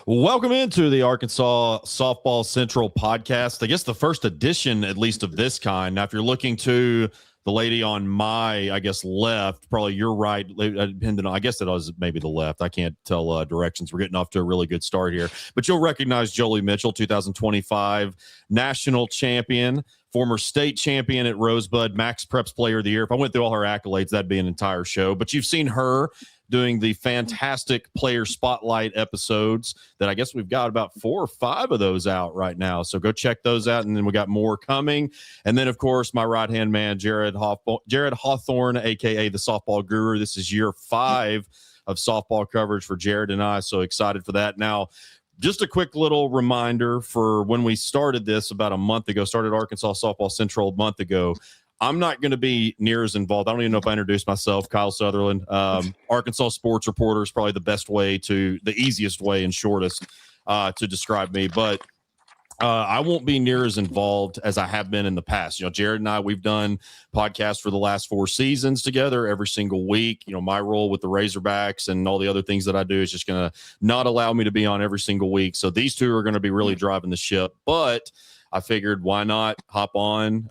Welcome into the Arkansas Softball Central podcast. I guess the first edition, at least of this kind. Now, if you're looking to the lady on my, left, probably you're right. Depending on, I guess it was maybe the left. I can't tell directions. We're getting off to a really good start here. But you'll recognize Joley Mitchell, 2025 national champion, former state champion at Rosebud, Max Preps Player of the Year. If I went through all her accolades, that'd be an entire show. But you've seen her doing the fantastic player spotlight episodes that I guess we've got about 4 or 5 of those out right now. So go check those out. And then we got more coming. And then, of course, my right-hand man, Jared Hawthorn, a.k.a. the Softball Guru. This is year 5 of softball coverage for Jared and I. So excited for that. Now, just a quick little reminder for when we started this about a month ago, started Arkansas Softball Central a month ago. I'm not going to be near as involved. I don't even know if I introduced myself. Kyle Sutherland, Arkansas sports reporter is probably the easiest way and shortest to describe me. But I won't be near as involved as I have been in the past. You know, Jared and I, we've done podcasts for the last 4 seasons together every single week. You know, my role with the Razorbacks and all the other things that I do is just going to not allow me to be on every single week. So these two are going to be really driving the ship. But I figured, why not hop on?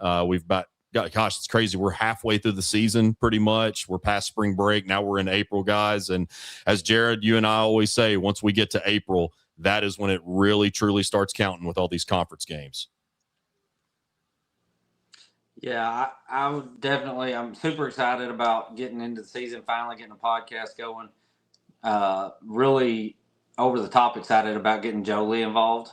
Gosh, it's crazy. We're halfway through the season pretty much. We're past spring break. Now we're in April, guys. And as Jared, you and I always say, once we get to April, that is when it really, truly starts counting with all these conference games. Yeah, I'm super excited about getting into the season, finally getting a podcast going. Really over the top excited about getting Joley involved.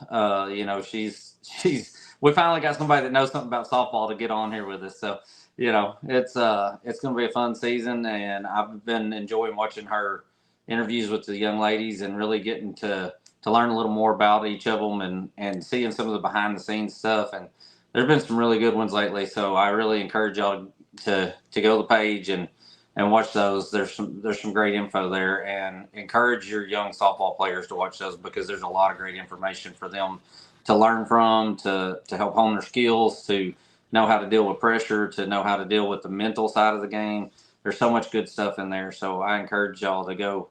We finally got somebody that knows something about softball to get on here with us. So, it's going to be a fun season, and I've been enjoying watching her interviews with the young ladies and really getting to learn a little more about each of them and seeing some of the behind the scenes stuff. And there's been some really good ones lately. So I really encourage y'all to go to the page and watch those. There's some great info there, and encourage your young softball players to watch those because there's a lot of great information for them to learn from, to help hone their skills, to know how to deal with pressure, to know how to deal with the mental side of the game. There's so much good stuff in there. So I encourage y'all to go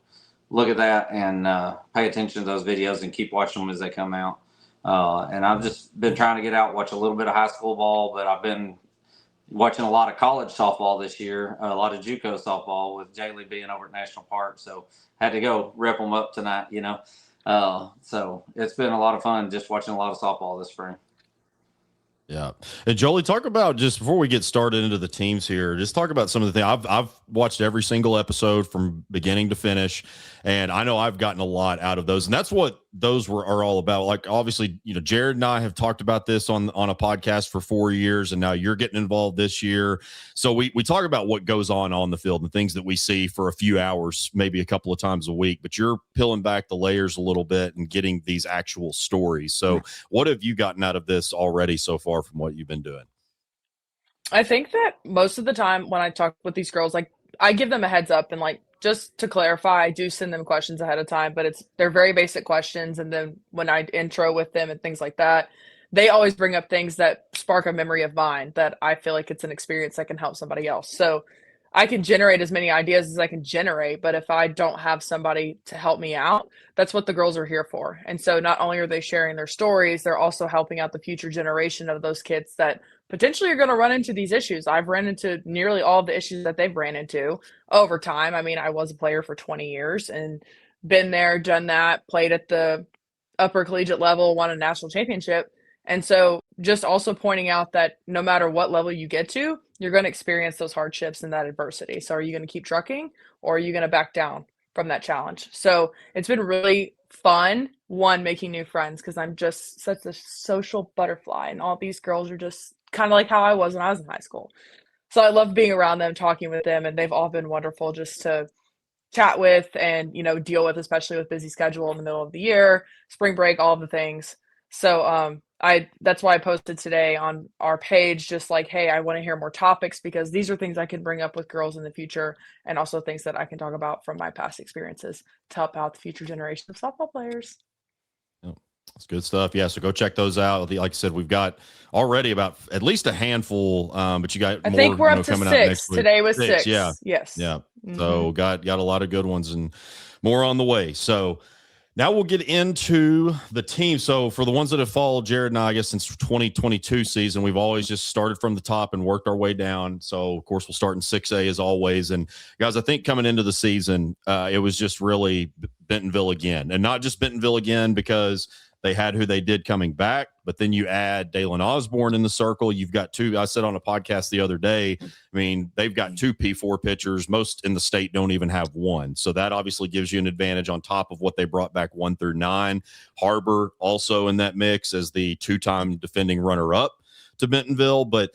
look at that and pay attention to those videos and keep watching them as they come out. And I've just been trying to get out, watch a little bit of high school ball, but I've been watching a lot of college softball this year, a lot of JUCO softball with Joley being over at National Park. So had to go rep them up tonight, So it's been a lot of fun just watching a lot of softball this spring. Yeah. And Joley, talk about, just before we get started into the teams here, just talk about some of the things. I've watched every single episode from beginning to finish, and I know I've gotten a lot out of those. And that's what those are all about. Like, obviously, Jared and I have talked about this on a podcast for 4 years, and now you're getting involved this year. So we talk about what goes on the field and things that we see for a few hours, maybe a couple of times a week, but you're peeling back the layers a little bit and getting these actual stories. So what have you gotten out of this already so far from what you've been doing? I think that most of the time when I talk with these girls, like, I give them a heads up, and just to clarify, I do send them questions ahead of time, but they're very basic questions. And then when I intro with them and things like that, they always bring up things that spark a memory of mine that I feel like it's an experience that can help somebody else. So I can generate as many ideas as I can generate, but if I don't have somebody to help me out, that's what the girls are here for. And so not only are they sharing their stories, they're also helping out the future generation of those kids that potentially are going to run into these issues. I've ran into nearly all of the issues that they've ran into over time. I mean, I was a player for 20 years and been there, done that, played at the upper collegiate level, won a national championship. And so just also pointing out that no matter what level you get to, you're going to experience those hardships and that adversity. So are you going to keep trucking, or are you going to back down from that challenge? So it's been really fun, making new friends, because I'm just such a social butterfly, and all these girls are just kind of like how I was when I was in high school. So I love being around them, talking with them, and they've all been wonderful just to chat with and, deal with, especially with busy schedule in the middle of the year, spring break, all of the things. So that's why I posted today on our page, just like, hey, I want to hear more topics, because these are things I can bring up with girls in the future, and also things that I can talk about from my past experiences to help out the future generation of softball players. That's good stuff. Yeah, so go check those out. Like I said, we've got already about at least a handful, but you got I more, think we're up to coming 6. out next week. Today was 6. Yeah. Yes. Yeah. Mm-hmm. So got a lot of good ones and more on the way. So Now we'll get into the team. So for the ones that have followed Jared and I guess since 2022 season, we've always just started from the top and worked our way down. So of course we'll start in 6A as always. And guys, I think coming into the season, it was just really Bentonville again, and not just Bentonville again because they had who they did coming back, but then you add Dalen Osborne in the circle. You've got two. I said on a podcast the other day, I mean, they've got two P4 pitchers. Most in the state don't even have one. So that obviously gives you an advantage on top of what they brought back 1 through 9. Harbor also in that mix as the 2-time defending runner-up to Bentonville. But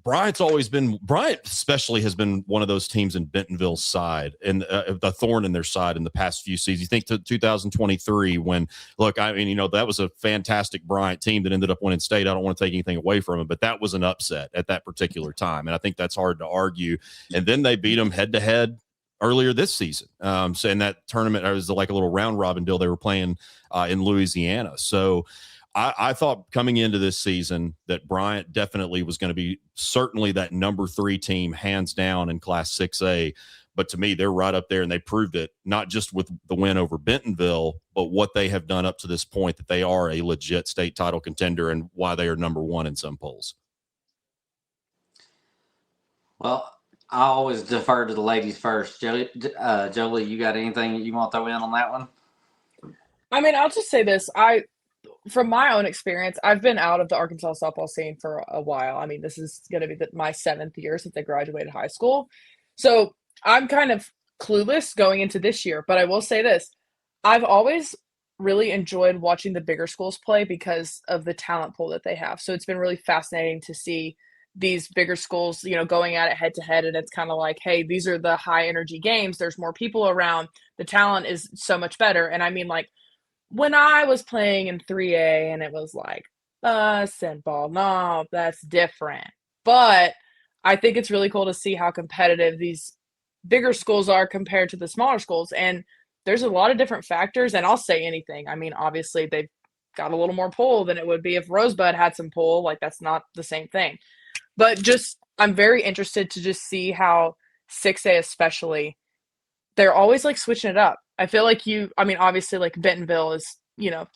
Bryant especially has been one of those teams in Bentonville's side and the thorn in their side in the past few seasons. You think to 2023 when, look, I mean, that was a fantastic Bryant team that ended up winning state. I don't want to take anything away from it, but that was an upset at that particular time. And I think that's hard to argue. And then they beat them head to head earlier this season. So in that tournament, it was like a little round robin deal they were playing in Louisiana. So I thought coming into this season that Bryant definitely was going to be certainly that number 3 team hands down in Class 6A. But to me, they're right up there, and they proved it not just with the win over Bentonville, but what they have done up to this point, that they are a legit state title contender and why they are number 1 in some polls. Well, I always defer to the ladies first. Joley, you got anything you want to throw in on that one? I mean, I'll just say this. From my own experience, I've been out of the Arkansas softball scene for a while. I mean, this is going to be my 7th year since I graduated high school. So I'm kind of clueless going into this year, but I will say this. I've always really enjoyed watching the bigger schools play because of the talent pool that they have. So it's been really fascinating to see these bigger schools, going at it head to head. And it's kind of like, hey, these are the high energy games. There's more people around. The talent is so much better. And I mean, like, when I was playing in 3A and it was like, and ball, no, that's different. But I think it's really cool to see how competitive these bigger schools are compared to the smaller schools. And there's a lot of different factors, and I'll say anything. I mean, obviously they've got a little more pull than it would be if Rosebud had some pull. Like, that's not the same thing. But I'm very interested to just see how 6A especially, they're always like switching it up. I feel like obviously like Bentonville is,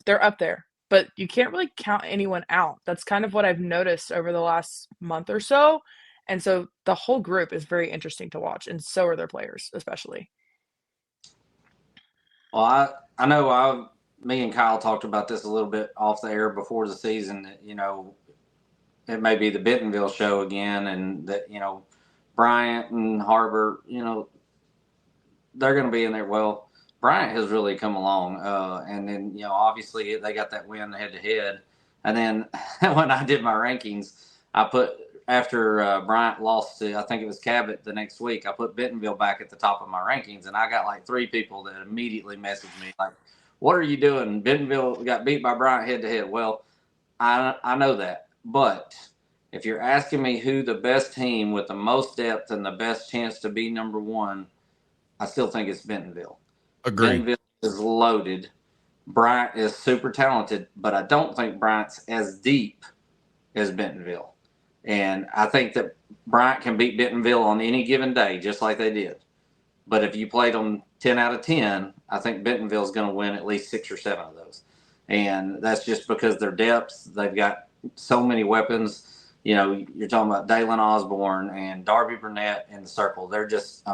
they're up there, but you can't really count anyone out. That's kind of what I've noticed over the last month or so. And so the whole group is very interesting to watch, and so are their players, especially. Well, I know me and Kyle talked about this a little bit off the air before the season, that, it may be the Bentonville show again, and that, Bryant and Harbor, they're going to be in there. Well, Bryant has really come along. And then, obviously they got that win head to head. And then when I did my rankings, I put, after Bryant lost to, I think it was Cabot the next week, I put Bentonville back at the top of my rankings. And I got like 3 people that immediately messaged me like, what are you doing? Bentonville got beat by Bryant head to head. Well, I know that. But if you're asking me who the best team with the most depth and the best chance to be number 1, I still think it's Bentonville. Agreed. Bentonville is loaded. Bryant is super talented, but I don't think Bryant's as deep as Bentonville. And I think that Bryant can beat Bentonville on any given day, just like they did. But if you played them 10 out of 10, I think Bentonville's going to win at least 6 or 7 of those. And that's just because their depth. They've got so many weapons. You're talking about Dalen Osborne and Darby Burnett in the circle. They're just,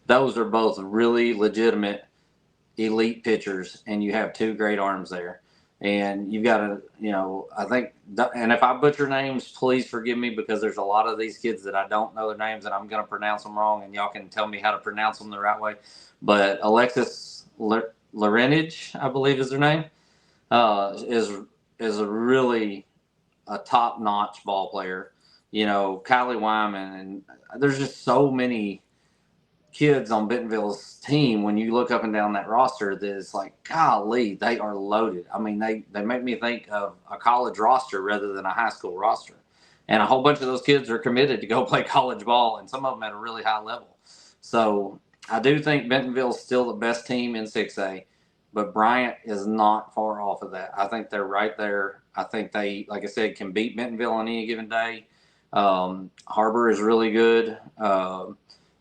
those are both really legitimate elite pitchers, and you have 2 great arms there. And you've got to, I think, and if I butcher names, please forgive me, because there's a lot of these kids that I don't know their names, and I'm going to pronounce them wrong, and y'all can tell me how to pronounce them the right way. But Alexis Larenage, I believe is their name, is a really a top-notch ball player. Kylie Wyman, and there's just so many kids on Bentonville's team. When you look up and down that roster, that is like, golly, they are loaded. I mean, they make me think of a college roster rather than a high school roster. And a whole bunch of those kids are committed to go play college ball, and some of them at a really high level. So I do think Bentonville's still the best team in 6A, but Bryant is not far off of that. I think they're right there. I think they, like I said, can beat Bentonville on any given day. Harbor is really good.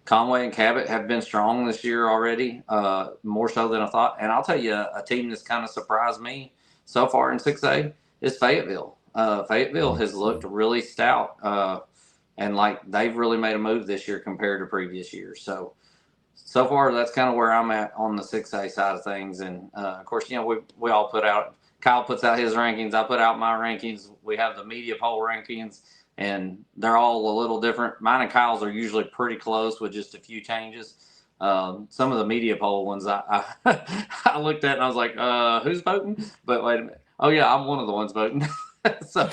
Conway and Cabot have been strong this year already, more so than I thought. And I'll tell you, a team that's kind of surprised me so far in 6A is Fayetteville. Fayetteville has looked really stout, and like they've really made a move this year compared to previous years. So far, that's kind of where I'm at on the 6A side of things. And of course, we all put out. Kyle puts out his rankings. I put out my rankings. We have the media poll rankings, and they're all a little different. Mine and Kyle's are usually pretty close with just a few changes. Some of the media poll ones I looked at and I was like, who's voting? But wait a minute. Oh yeah, I'm one of the ones voting. So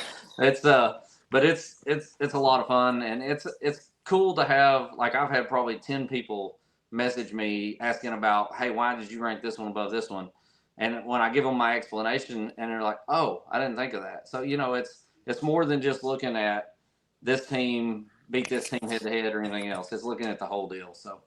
but it's a lot of fun, and it's cool to have. Like, I've had probably 10 people message me asking about, hey, why did you rank this one above this one? And when I give them my explanation, and they're like, oh, I didn't think of that. So, it's more than just looking at this team beat this team head to head or anything else. It's looking at the whole deal. So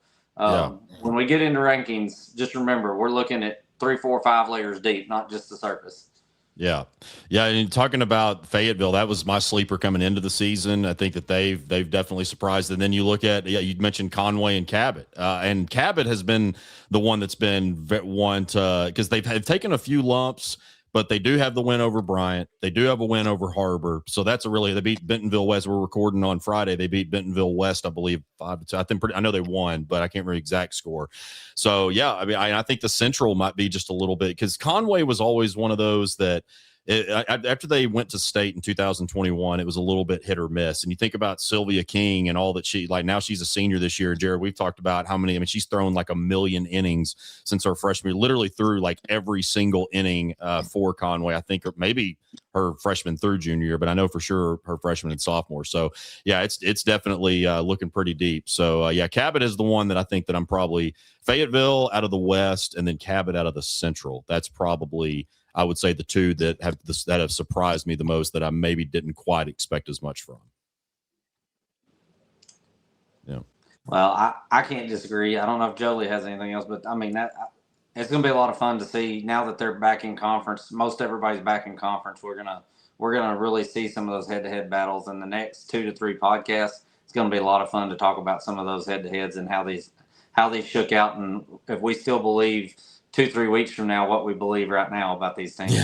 when we get into rankings, just remember, we're looking at 3, 4, 5 layers deep, not just the surface. Yeah. And talking about Fayetteville, that was my sleeper coming into the season. I think that they've definitely surprised. And then you look at, you mentioned Conway and Cabot, and Cabot has been the one that's been one to, because they've taken a few lumps, but they do have the win over Bryant. They do have a win over Harbor. So they beat Bentonville West. We're recording on Friday. They beat Bentonville West, I believe, 5-2. I know they won, but I can't remember the exact score. So yeah, I think the Central might be just a little bit, because Conway was always one of those that after they went to state in 2021, it was a little bit hit or miss. And you think about Sylvia King and all that now she's a senior this year. Jared, we've talked about how many, she's thrown like 1 million innings since her freshman year, literally threw like every single inning for Conway. I think, or maybe her freshman through junior year, but I know for sure her freshman and sophomore. So yeah, it's definitely looking pretty deep. So yeah, Cabot is the one that I think that I'm probably Fayetteville out of the West, and then Cabot out of the Central. That's probably, I would say, the two that have surprised me the most, that I maybe didn't quite expect as much from. Yeah. Well, I can't disagree. I don't know if Joley has anything else, but it's going to be a lot of fun to see now that they're back in conference. Most everybody's back in conference. We're gonna really see some of those head-to-head battles in the next 2 to 3 podcasts. It's going to be a lot of fun to talk about some of those head-to-heads and how these shook out, and if we still believe 2-3 weeks from now what we believe right now about these teams.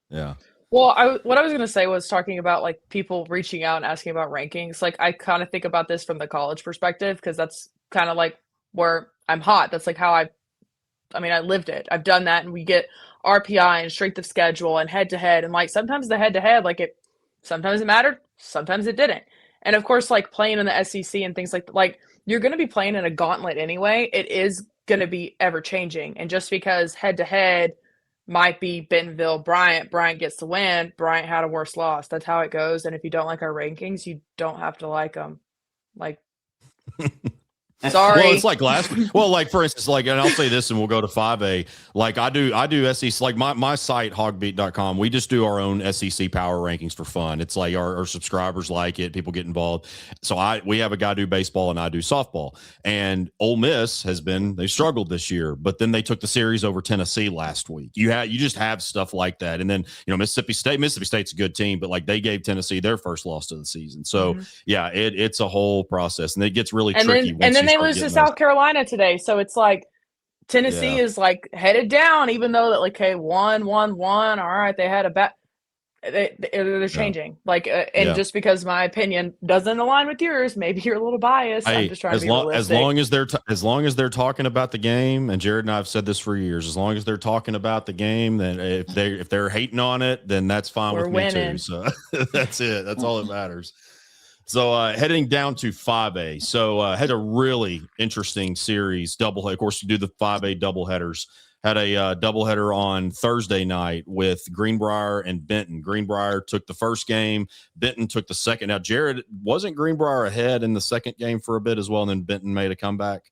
Yeah. Well, what I was going to say was talking about like people reaching out and asking about rankings. Like, I kind of think about this from the college perspective, because that's kind of like where I'm hot. That's like how I lived it. I've done that, and we get RPI and strength of schedule and head to head, and like sometimes the head to head, sometimes it mattered, sometimes it didn't. And of course, like playing in the SEC and things like you're going to be playing in a gauntlet anyway. It is going to be ever changing. And just because head to head might be Bentonville, Bryant gets the win. Bryant had a worse loss. That's how it goes. And if you don't like our rankings, you don't have to like them. Like, sorry. Well, it's like last week. Well, like for instance, and I'll say this and we'll go to 5A. Like I do SEC, like my site, hogbeat.com, we just do our own SEC power rankings for fun. It's like our subscribers like it, people get involved. So we have a guy do baseball and I do softball. And Ole Miss they struggled this year, but then they took the series over Tennessee last week. You just have stuff like that. And then, Mississippi State's a good team, but like they gave Tennessee their first loss of the season. So yeah, it's a whole process, and it gets really tricky. And then they lose to South Carolina today. So it's like Tennessee is like headed down, even though that like, okay, 1-1-1. All right. They had a bet. They're changing. Just because my opinion doesn't align with yours, maybe you're a little biased. I'm just trying to be realistic. As long as they're talking about the game, and Jared and I have said this for years, as long as they're talking about the game, then if they're hating on it, then that's fine with me too. So that's it. That's all that matters. So heading down to 5A. So had a really interesting series doubleheader. Of course, you do the 5A doubleheaders. Had a doubleheader on Thursday night with Greenbrier and Benton. Greenbrier took the first game. Benton took the second. Now, Jared, wasn't Greenbrier ahead in the second game for a bit as well, and then Benton made a comeback?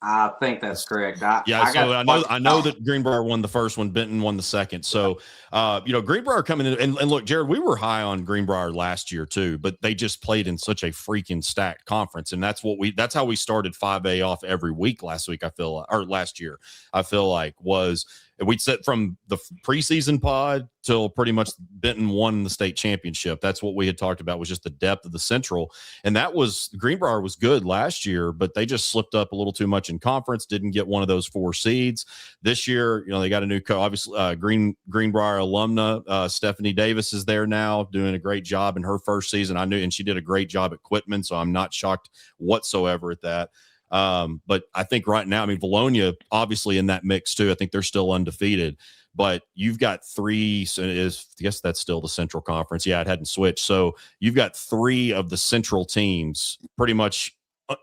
I think that's correct. I know that Greenbrier won the first one, Benton won the second. So, Greenbrier coming in, and look, Jared, we were high on Greenbrier last year too, but they just played in such a freaking stacked conference, and that's how we started 5A off every week last year. I feel like was we said from the preseason pod till pretty much Benton won the state championship. That's what we had talked about, was just the depth of the Central. And that was, Greenbrier was good last year, but they just slipped up a little too much in conference, didn't get one of those 4 seeds. This year, they got a new coach, obviously, Greenbrier alumna, Stephanie Davis is there now, doing a great job in her first season. And she did a great job at Quitman, so I'm not shocked whatsoever at that. But I think right now, Valonia obviously in that mix too. I think they're still undefeated, but you've got 3. So I guess that's still the Central Conference. Yeah, it hadn't switched. So you've got 3 of the Central teams pretty much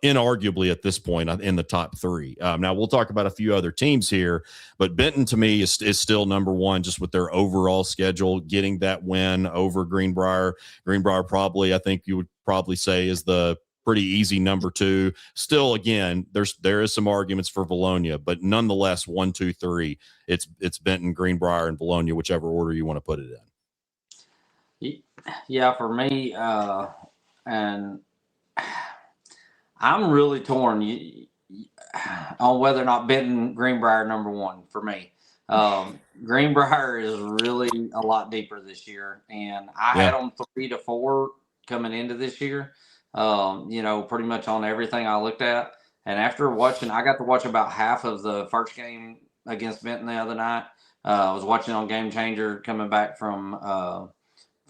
inarguably at this point in the top 3. Now we'll talk about a few other teams here, but Benton to me is still number 1 just with their overall schedule, getting that win over Greenbrier. Greenbrier probably, I think you would probably say, is the pretty easy number 2. Still, again, there is some arguments for Valonia, but nonetheless, 1, 2, 3. It's Benton, Greenbrier, and Valonia, whichever order you want to put it in. Yeah, for me, and I'm really torn on whether or not Benton, Greenbrier number 1 for me. Greenbrier is really a lot deeper this year, and I had them 3 to 4 coming into this year. Pretty much on everything I looked at. And after watching, I got to watch about half of the first game against Benton the other night. I was watching on Game Changer coming back from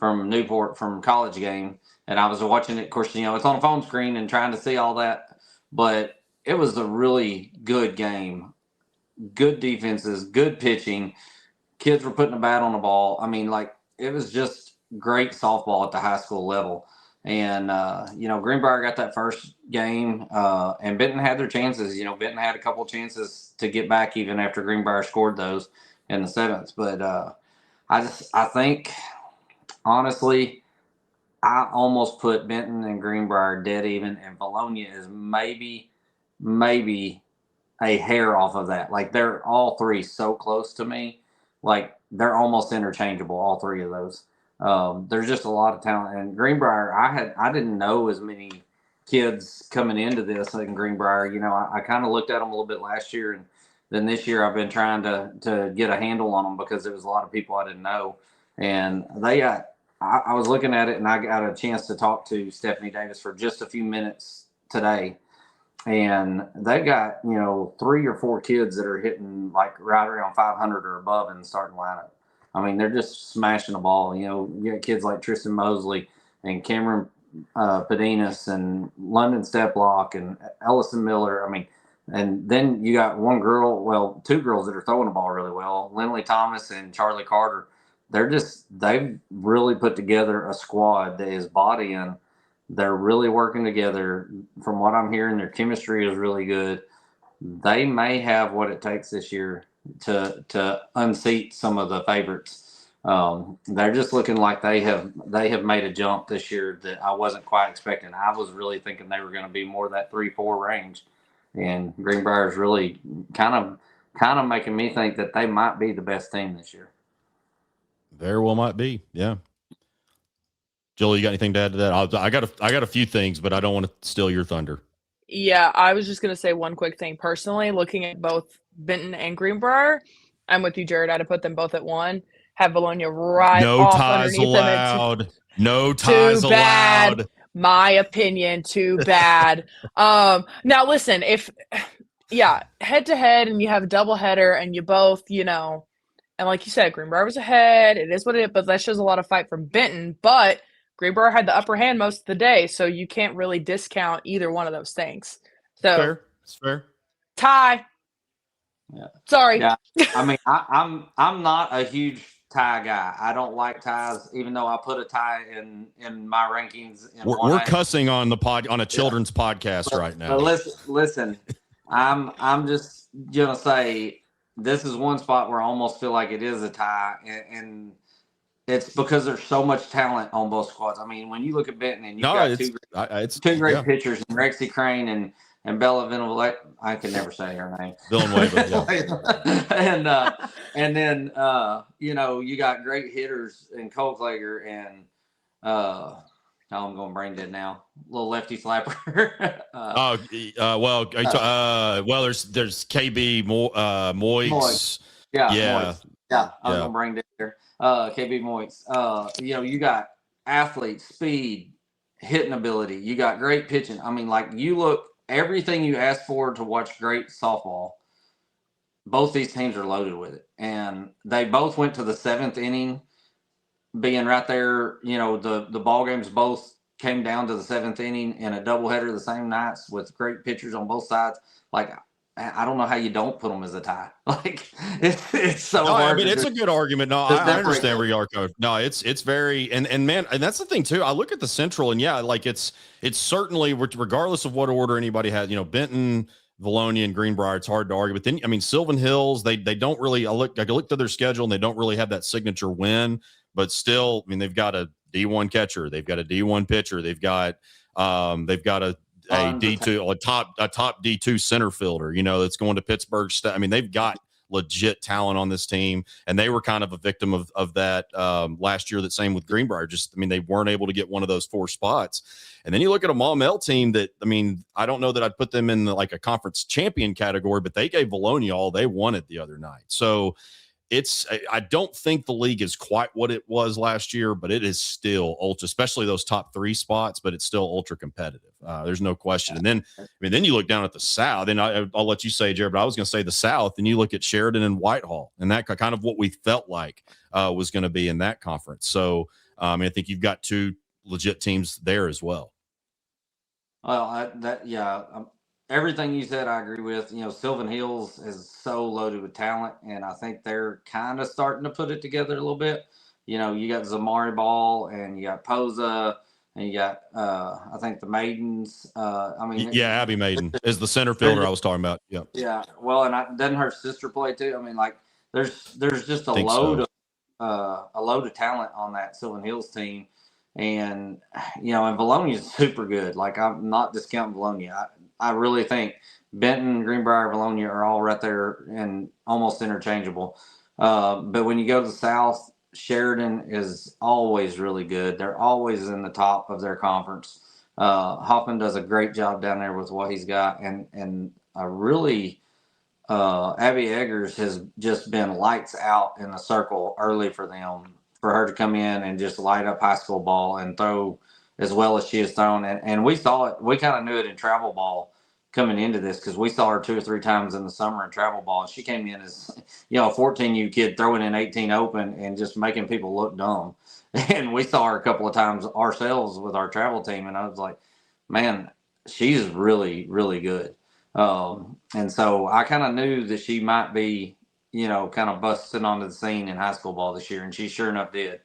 Newport from college game. And I was watching it, of course, it's on a phone screen and trying to see all that. But it was a really good game. Good defenses, good pitching. Kids were putting a bat on the ball. It was just great softball at the high school level. And, Greenbrier got that first game, and Benton had their chances. Benton had a couple of chances to get back even after Greenbrier scored those in the 7th. But I think, honestly, I almost put Benton and Greenbrier dead even, and Valonia is maybe a hair off of that. They're all 3 so close to me. They're almost interchangeable, all 3 of those. There's just a lot of talent, and Greenbrier, I didn't know as many kids coming into this in Greenbrier. I kind of looked at them a little bit last year, and then this year I've been trying to get a handle on them because there was a lot of people I didn't know, and I was looking at it, and I got a chance to talk to Stephanie Davis for just a few minutes today, and they got 3 or 4 kids that are hitting right around 500 or above in the starting lineup. They're just smashing the ball. You got kids like Tristan Mosley and Cameron Pedinas and London Steplock and Ellison Miller. And then you got 2 girls that are throwing the ball really well, Lindley Thomas and Charlie Carter. They've really put together a squad that is bought in. They're really working together. From what I'm hearing, their chemistry is really good. They may have what it takes this year to unseat some of the favorites. They're just looking like they have made a jump this year that I wasn't quite expecting. I was really thinking they were going to be more that 3-4 range, and Greenbrier is really kind of making me think that they might be the best team this year. Very well might be, yeah. Joley, you got anything to add to that? I got a few things, but I don't want to steal your thunder. Yeah, I was just going to say one quick thing. Personally, looking at both Benton and Greenbrier, I'm with you, Jared. I'd have put them both at 1. Have Valonia right off underneath them. No ties too bad. allowed. My opinion, too bad. Now listen, head to head, and you have a double header, and you both, and like you said, Greenbrier was ahead. It is what it is, but that shows a lot of fight from Benton. But Greenbrier had the upper hand most of the day, so you can't really discount either one of those things. So it's fair. Tie. Yeah. Sorry. Yeah. I'm not a huge tie guy. I don't like ties, even though I put a tie in my rankings. We're cussing on a children's podcast right now. But listen, I'm just gonna say this is one spot where I almost feel like it is a tie, and it's because there's so much talent on both squads. When you look at Benton and you've got two great pitchers, Rexy Crane and Bella Villanueva. I can never say her name. Villanueva, yeah. and then you got great hitters in Colklager and I'm going brain dead now. Little lefty slapper. There's KB Moix. Yeah. Moist. Yeah, I was gonna bring that there. KB Moist. You got athletes, speed, hitting ability. You got great pitching. I mean, like you look everything you asked for to watch great softball. Both these teams are loaded with it, and they both went to the seventh inning, being right there. The ball games both came down to the seventh inning in a doubleheader the same nights with great pitchers on both sides. Like, I don't know how you don't put them as a tie. Like, it's so hard. I mean, it's a good argument. No, I understand where you are, Coach. No, it's very and man, and that's the thing too. I look at the Central, and like it's certainly, regardless of what order anybody has, Benton, Valonia, and Greenbrier, it's hard to argue. But then, I mean, Sylvan Hills, they don't really. I look at their schedule, and they don't really have that signature win. But still, I mean, they've got a D1 catcher, they've got a D1 pitcher, they've got a D2, a top D2 center fielder, that's going to Pittsburgh. I mean, they've got legit talent on this team, and they were kind of a victim of that last year. That same with Greenbrier. They weren't able to get one of those 4 spots. And then you look at a Maumelle team that, I mean, I don't know that I'd put them in like a conference champion category, but they gave Valonia all they wanted the other night. So I don't think the league is quite what it was last year, but it is still ultra, especially those top 3 spots, but it's still ultra competitive. There's no question. And then, then you look down at the South, and I'll let you say, Jared, but I was going to say the South, and you look at Sheridan and Whitehall, and that kind of what we felt like was going to be in that conference. So, I think you've got 2 legit teams there as well. Well, everything you said, I agree with. Sylvan Hills is so loaded with talent, and I think they're kind of starting to put it together a little bit. You got Zamari Ball, and you got Posa, and you got I think the Maidens. Abby Maiden is the center fielder I was talking about. Yeah. Yeah. Well, and doesn't her sister play too? I mean, like there's just a load of talent on that Sylvan Hills team. And, and Valonia is super good. Like, I'm not discounting Valonia. I really think Benton, Greenbrier, Valonia are all right there and almost interchangeable. But when you go to the South, Sheridan is always really good. They're always in the top of their conference. Hoffman does a great job down there with what he's got. And really, Abby Eggers has just been lights out in the circle early for them. For her to come in and just light up high school ball and throw as well as she has thrown. And we saw it. We kind of knew it in travel ball coming into this because we saw her 2 or 3 times in the summer in travel ball. And she came in as, a 14U kid throwing in 18 open and just making people look dumb. And we saw her a couple of times ourselves with our travel team. And I was like, man, she's really, really good. And so I kind of knew that she might be, kind of busting onto the scene in high school ball this year, and she sure enough did.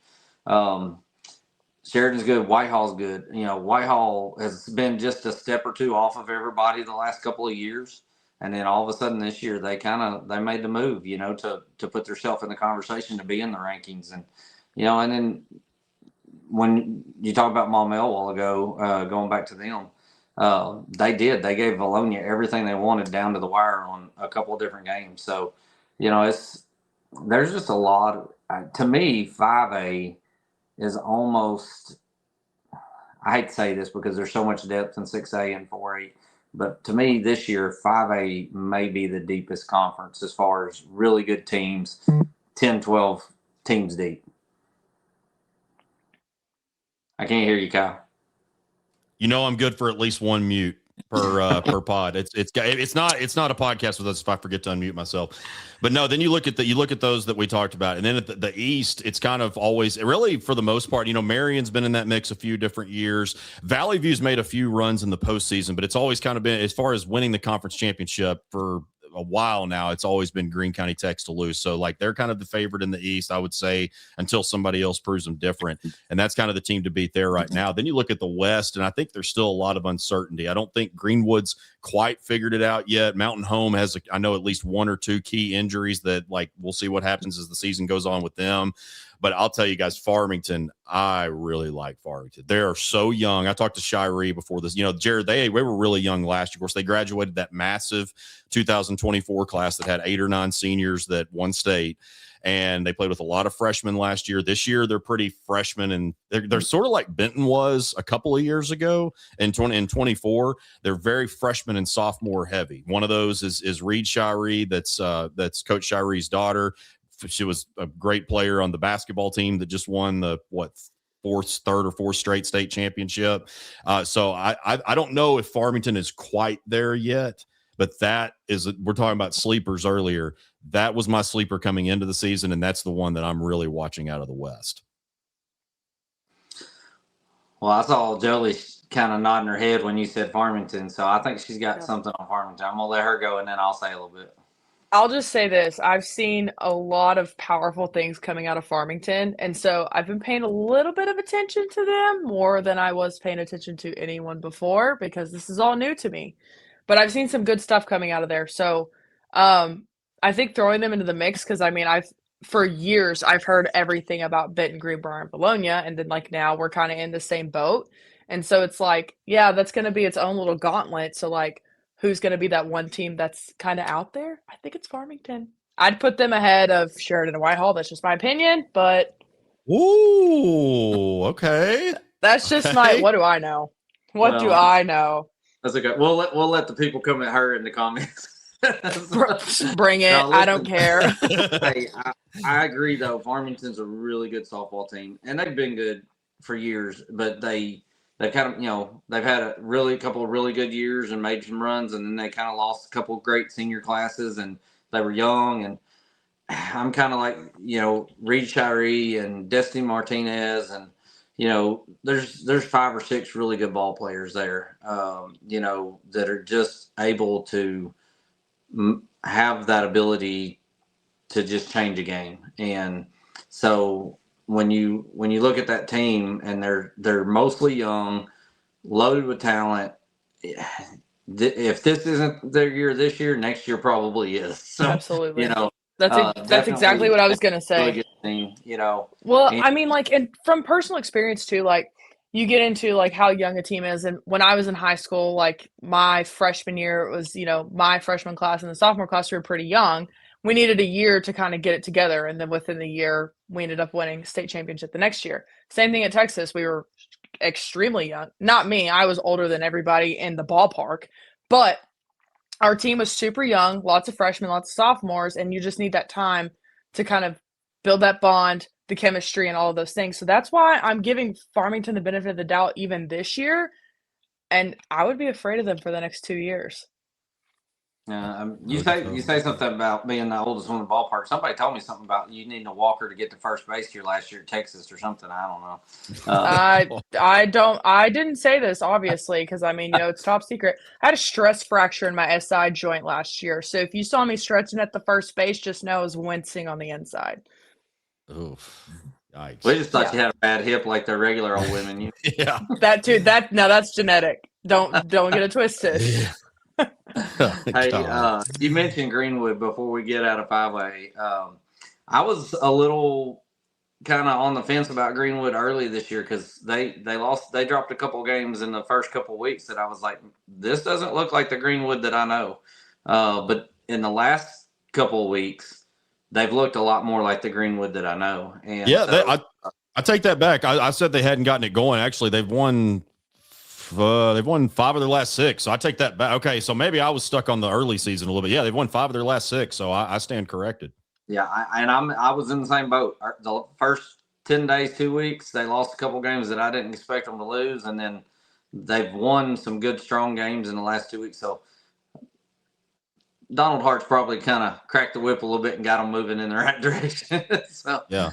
Sheridan's good. Whitehall's good. Whitehall has been just a step or 2 off of everybody the last couple of years, and then all of a sudden this year they made the move, to put themselves in the conversation to be in the rankings, and and then when you talk about Maumelle a while ago, going back to them, they gave Valonia everything they wanted down to the wire on a couple of different games, so. There's just a lot. To me, 5A is almost. I hate to say this because there's so much depth in 6A and 4A, but to me, this year 5A may be the deepest conference as far as really good teams, 10, 12 teams deep. I can't hear you, Kyle. I'm good for at least 1 mute per pod. It's not a podcast with us if I forget to unmute myself. But no, then you look at those that we talked about, and then at the East, it's kind of always really for the most part. Marion's been in that mix a few different years. Valley View's made a few runs in the postseason, but it's always kind of been, as far as winning the conference championship for a while now, it's always been Greene County Tech's Toulouse. So like they're kind of the favorite in the East, I would say, until somebody else proves them different. And that's kind of the team to beat there right now. Then you look at the West, and I think there's still a lot of uncertainty. I don't think Greenwood's quite figured it out yet. Mountain Home has, I know, at least 1 or 2 key injuries that, like, we'll see what happens as the season goes on with them. But I'll tell you guys, Farmington, I really like Farmington. They are so young. I talked to Shiree before this. Jared, they were really young last year. Of course, they graduated that massive 2020 2024 class that had 8 or 9 seniors that won state. And they played with a lot of freshmen last year. This year, they're pretty freshmen, and they're sort of like Benton was a couple of years ago in 24. They're very freshman and sophomore heavy. One of those is Reed Shiree, that's Coach Shiree's daughter. She was a great player on the basketball team that just won the third or fourth straight state championship. So I don't know if Farmington is quite there yet, but that is, we're talking about sleepers earlier. That was my sleeper coming into the season, and that's the one that I'm really watching out of the West. Well, I saw Joley kind of nodding her head when you said Farmington, so I think she's got something on Farmington. I'm going to let her go, and then I'll say a little bit. I'll just say this. I've seen a lot of powerful things coming out of Farmington, and so I've been paying a little bit of attention to them, more than I was paying attention to anyone before, because this is all new to me. But I've seen some good stuff coming out of there. So I think throwing them into the mix, because I mean, for years I've heard everything about Benton, Greenbrier, and Bologna, and then like now we're kind of in the same boat. And so it's like, yeah, that's going to be its own little gauntlet. So like, who's going to be that one team that's kind of out there? I think it's Farmington. I'd put them ahead of Sheridan and Whitehall. That's just my opinion, but ooh, okay. That's just my, what do I know? What do I know? That's okay. We'll let the people come at her in the comments. Bring it. I don't care. Hey, I agree though. Farmington's a really good softball team, and they've been good for years. But they kind of, they've had a couple of really good years and made some runs, and then they kind of lost a couple of great senior classes, and they were young. And I'm kind of like, Reed Shiree and Destiny Martinez, and there's 5 or 6 really good ball players there, that are just able to have that ability to just change a game. And so when you look at that team, and they're mostly young, loaded with talent, if this isn't their year this year, next year probably is. So, absolutely. That's exactly what I was going to say. Really good team, Well, I mean, like, and from personal experience too, like, you get into like how young a team is. And when I was in high school, like my freshman year, it was, my freshman class and the sophomore class were pretty young. We needed a year to kind of get it together. And then within the year, we ended up winning state championship the next year. Same thing at Texas. We were extremely young. Not me. I was older than everybody in the ballpark, but our team was super young, lots of freshmen, lots of sophomores, and you just need that time to kind of build that bond, the chemistry, and all of those things. So that's why I'm giving Farmington the benefit of the doubt even this year, and I would be afraid of them for the next 2 years. You say something about being the oldest one in the ballpark. Somebody told me something about you needing a walker to get to first base here last year at Texas or something. I don't know. I didn't say this obviously, because I mean, it's top secret. I had a stress fracture in my SI joint last year, so if you saw me stretching at the first base, just know I was wincing on the inside. Oof. Yikes. We just thought you had a bad hip like the regular old women. Yeah. That too. That's genetic. Don't get it twisted. Yeah. Hey, you mentioned Greenwood before we get out of 5A. I was a little kind of on the fence about Greenwood early this year because they dropped a couple games in the first couple weeks that I was like, this doesn't look like the Greenwood that I know. But in the last couple of weeks, they've looked a lot more like the Greenwood that I know. And yeah, I take that back. I said they hadn't gotten it going. Actually, they've won 5 of their last 6. So I take that back. Okay, so maybe I was stuck on the early season a little bit. Yeah, they've won 5 of their last 6. So I stand corrected. Yeah, I was in the same boat. The first 10 days, 2 weeks, they lost a couple games that I didn't expect them to lose, and then they've won some good, strong games in the last 2 weeks. So Donald Hart's probably kind of cracked the whip a little bit and got them moving in the right direction. So yeah,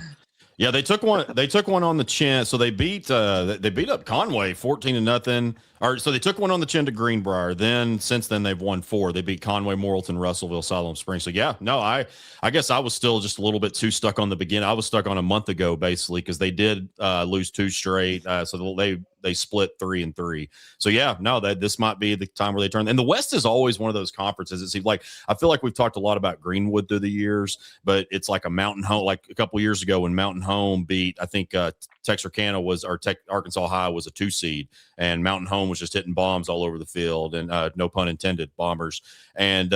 they took one on the chin. So they beat up Conway 14-0. So they took one on the chin to Greenbrier. Then since then they've won 4. They beat Conway, Morrilton, Russellville, Siloam Springs. So yeah, no, I guess I was still just a little bit too stuck on the beginning. I was stuck on a month ago basically because they did lose 2 straight. So they split 3-3. So yeah, no, this might be the time where they turn. And the West is always one of those conferences. It seems like I feel like we've talked a lot about Greenwood through the years, but it's like a Mountain Home. Like a couple years ago when Mountain Home beat, I think Texarkana Arkansas High was a 2 seed, and Mountain Home was just hitting bombs all over the field, and no pun intended, bombers. And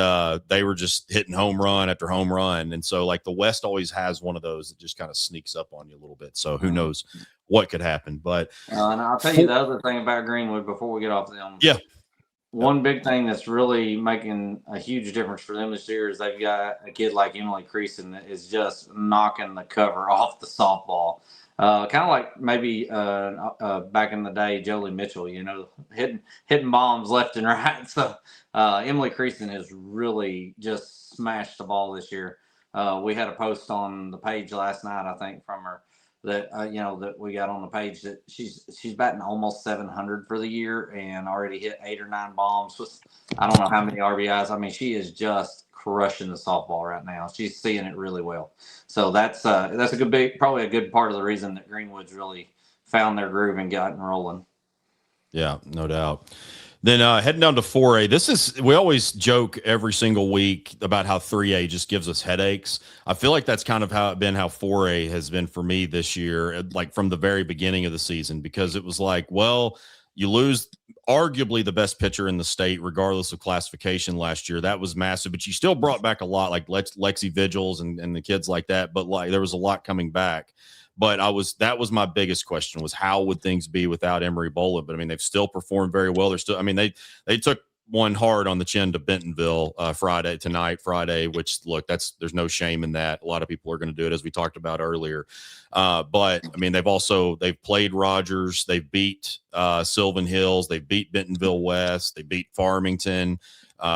they were just hitting home run after home run. And so like the West always has one of those that just kind of sneaks up on you a little bit. So who knows what could happen. But and I'll tell you the other thing about Greenwood before we get off them. Yeah. One big thing that's really making a huge difference for them this year is they've got a kid like Emily Creason that is just knocking the cover off the softball. Kind of like maybe back in the day, Joley Mitchell, hitting bombs left and right. So Emily Creason has really just smashed the ball this year. We had a post on the page last night, I think, from her that that we got on the page that she's batting almost 700 for the year and already hit 8 or 9 bombs with I don't know how many RBIs. I mean, she is just crushing the softball right now. She's seeing it really well. So that's probably a good part of the reason that Greenwood's really found their groove and gotten rolling. Yeah, no doubt. Then heading down to 4A, we always joke every single week about how 3A just gives us headaches. I feel like that's kind of how 4A has been for me this year, like from the very beginning of the season, because it was like, well, you lose arguably the best pitcher in the state, regardless of classification last year. That was massive, but you still brought back a lot, like Lexi Vigils and the kids like that. But like there was a lot coming back. But that was my biggest question, was how would things be without Emory Boland? But I mean, they've still performed very well. They're still, I mean, they took one hard on the chin to Bentonville Friday, which look, there's no shame in that. A lot of people are going to do it, as we talked about earlier. But I mean, they've played Rogers, they've beat Sylvan Hills, they've beat Bentonville West, they beat Farmington.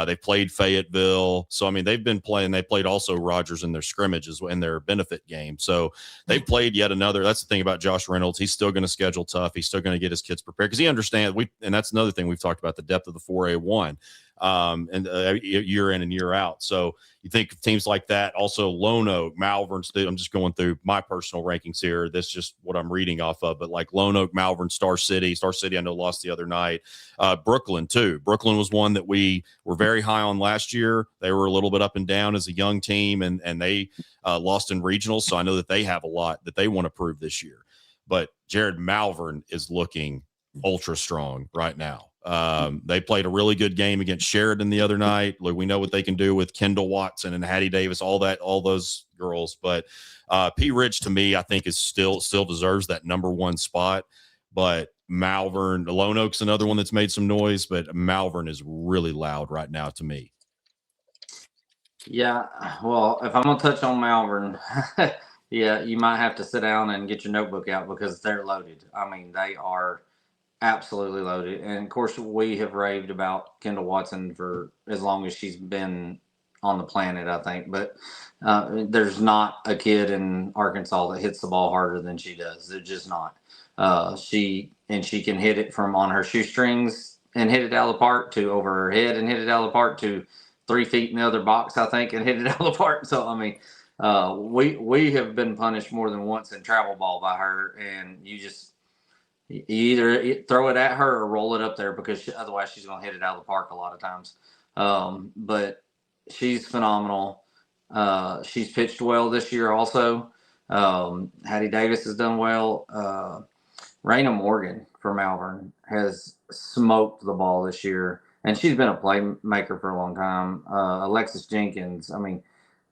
They played Fayetteville. So, I mean, they've been playing. They played also Rogers in their scrimmages in their benefit game. So they played yet another. That's the thing about Josh Reynolds. He's still going to schedule tough. He's still going to get his kids prepared because he understands. And that's another thing we've talked about, the depth of the 4A1 and year in and year out. So you think of teams like that. Also, Lone Oak, Malvern. I'm just going through my personal rankings here. That's just what I'm reading off of. But like Lone Oak, Malvern, Star City, I know lost the other night. Brooklyn too. Brooklyn was one that we were very high on last year. They were a little bit up and down as a young team, and they lost in regionals. So I know that they have a lot that they want to prove this year. But Jared, Malvern is looking ultra strong right now. They played a really good game against Sheridan the other night. Look, we know what they can do with Kendall Watson and Hattie Davis, all those girls. But P. Ridge, to me, I think is still deserves that number 1 spot. But Malvern, Lone Oak's another one that's made some noise, but Malvern is really loud right now to me. Yeah, well, if I'm going to touch on Malvern, yeah, you might have to sit down and get your notebook out because they're loaded. I mean, they are absolutely loaded. And, of course, we have raved about Kendall Watson for as long as she's been on the planet, I think. But there's not a kid in Arkansas that hits the ball harder than she does. They're just not. She can hit it from on her shoestrings and hit it out of the park to over her head and hit it out of the park to 3 feet in the other box, I think, and hit it out of the park. So, I mean, we have been punished more than once in travel ball by her, and you either throw it at her or roll it up there because otherwise she's going to hit it out of the park a lot of times. But she's phenomenal. She's pitched well this year also. Hattie Davis has done well. Raina Morgan for Malvern has smoked the ball this year, and she's been a playmaker for a long time. Alexis Jenkins, I mean,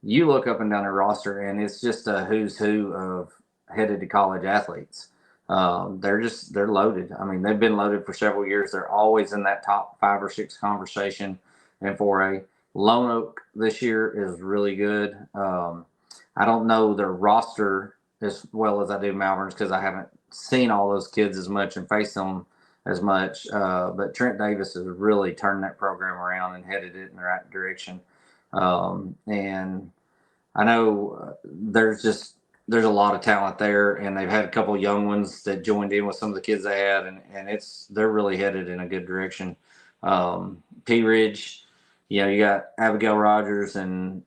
you look up and down her roster, and it's just a who's who of headed to college athletes. They're loaded. I mean, they've been loaded for several years. They're always in that top 5 or 6 conversation in 4A. Lone Oak this year is really good. I don't know their roster as well as I do Malvern's because I haven't seen all those kids as much and faced them as much. But Trent Davis has really turned that program around and headed it in the right direction. And I know there's a lot of talent there, and they've had a couple of young ones that joined in with some of the kids they had, and they're really headed in a good direction. P. Ridge, you got Abigail Rogers and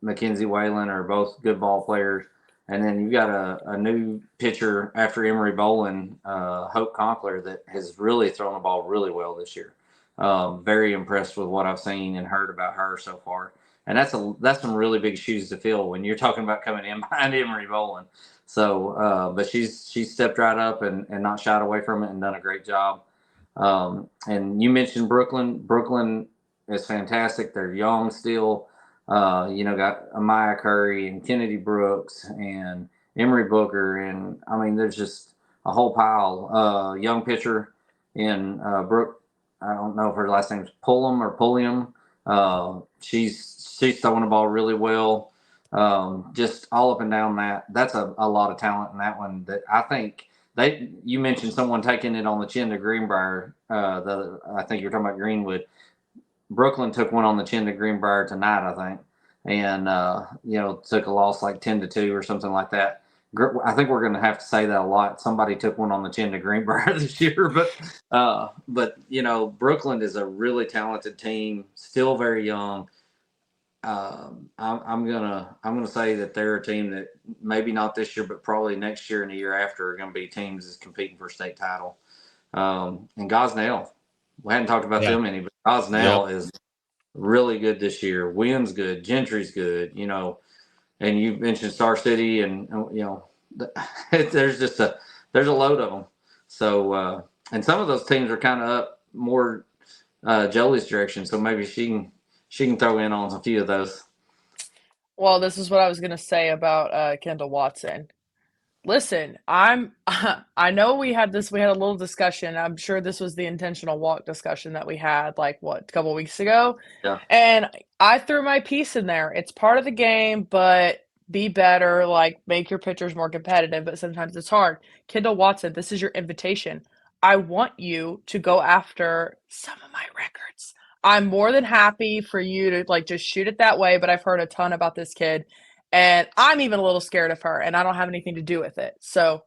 Mackenzie Whalen are both good ball players. And then you've got a new pitcher after Emory Boland, Hope Conkler, that has really thrown the ball really well this year. Very impressed with what I've seen and heard about her so far. and that's some really big shoes to fill when you're talking about coming in behind Emory bowling. So, but she's stepped right up and not shied away from it and done a great job. And you mentioned Brooklyn. Brooklyn is fantastic. They're young still. Got Amaya Curry and Kennedy Brooks and Emery Booker, and I mean, there's just a whole pile. Young pitcher in Brooke. I don't know if her last name's Pulliam or Pulliam. She's throwing the ball really well. Just all up and down that. That's a lot of talent in that one. That I think you mentioned someone taking it on the chin to Greenbrier. I think you're talking about Greenwood. Brooklyn took one on the chin to Greenbrier tonight, I think, and took a loss like 10-2 or something like that. I think we're going to have to say that a lot. Somebody took one on the chin to Greenbrier this year, but Brooklyn is a really talented team, still very young. I'm gonna say that they're a team that maybe not this year, but probably next year and the year after are going to be teams that's competing for state title. And Gosnell, we hadn't talked about them any, but Gosnell is really good this year. Wynn's good, Gentry's good, and you mentioned Star City, and there's a load of them. So and some of those teams are kind of up more Joley's direction, so maybe she can throw in on a few of those. Well, this is what I was gonna say about Kendall Watson. Listen, I know we had a little discussion. I'm sure this was the intentional walk discussion that we had a couple of weeks ago. Yeah. And I threw my piece in there. It's part of the game, but be better, make your pitchers more competitive, but sometimes it's hard. Kendall Watson, this is your invitation. I want you to go after some of my records. I'm more than happy for you to just shoot it that way, but I've heard a ton about this kid. And I'm even a little scared of her, and I don't have anything to do with it. So,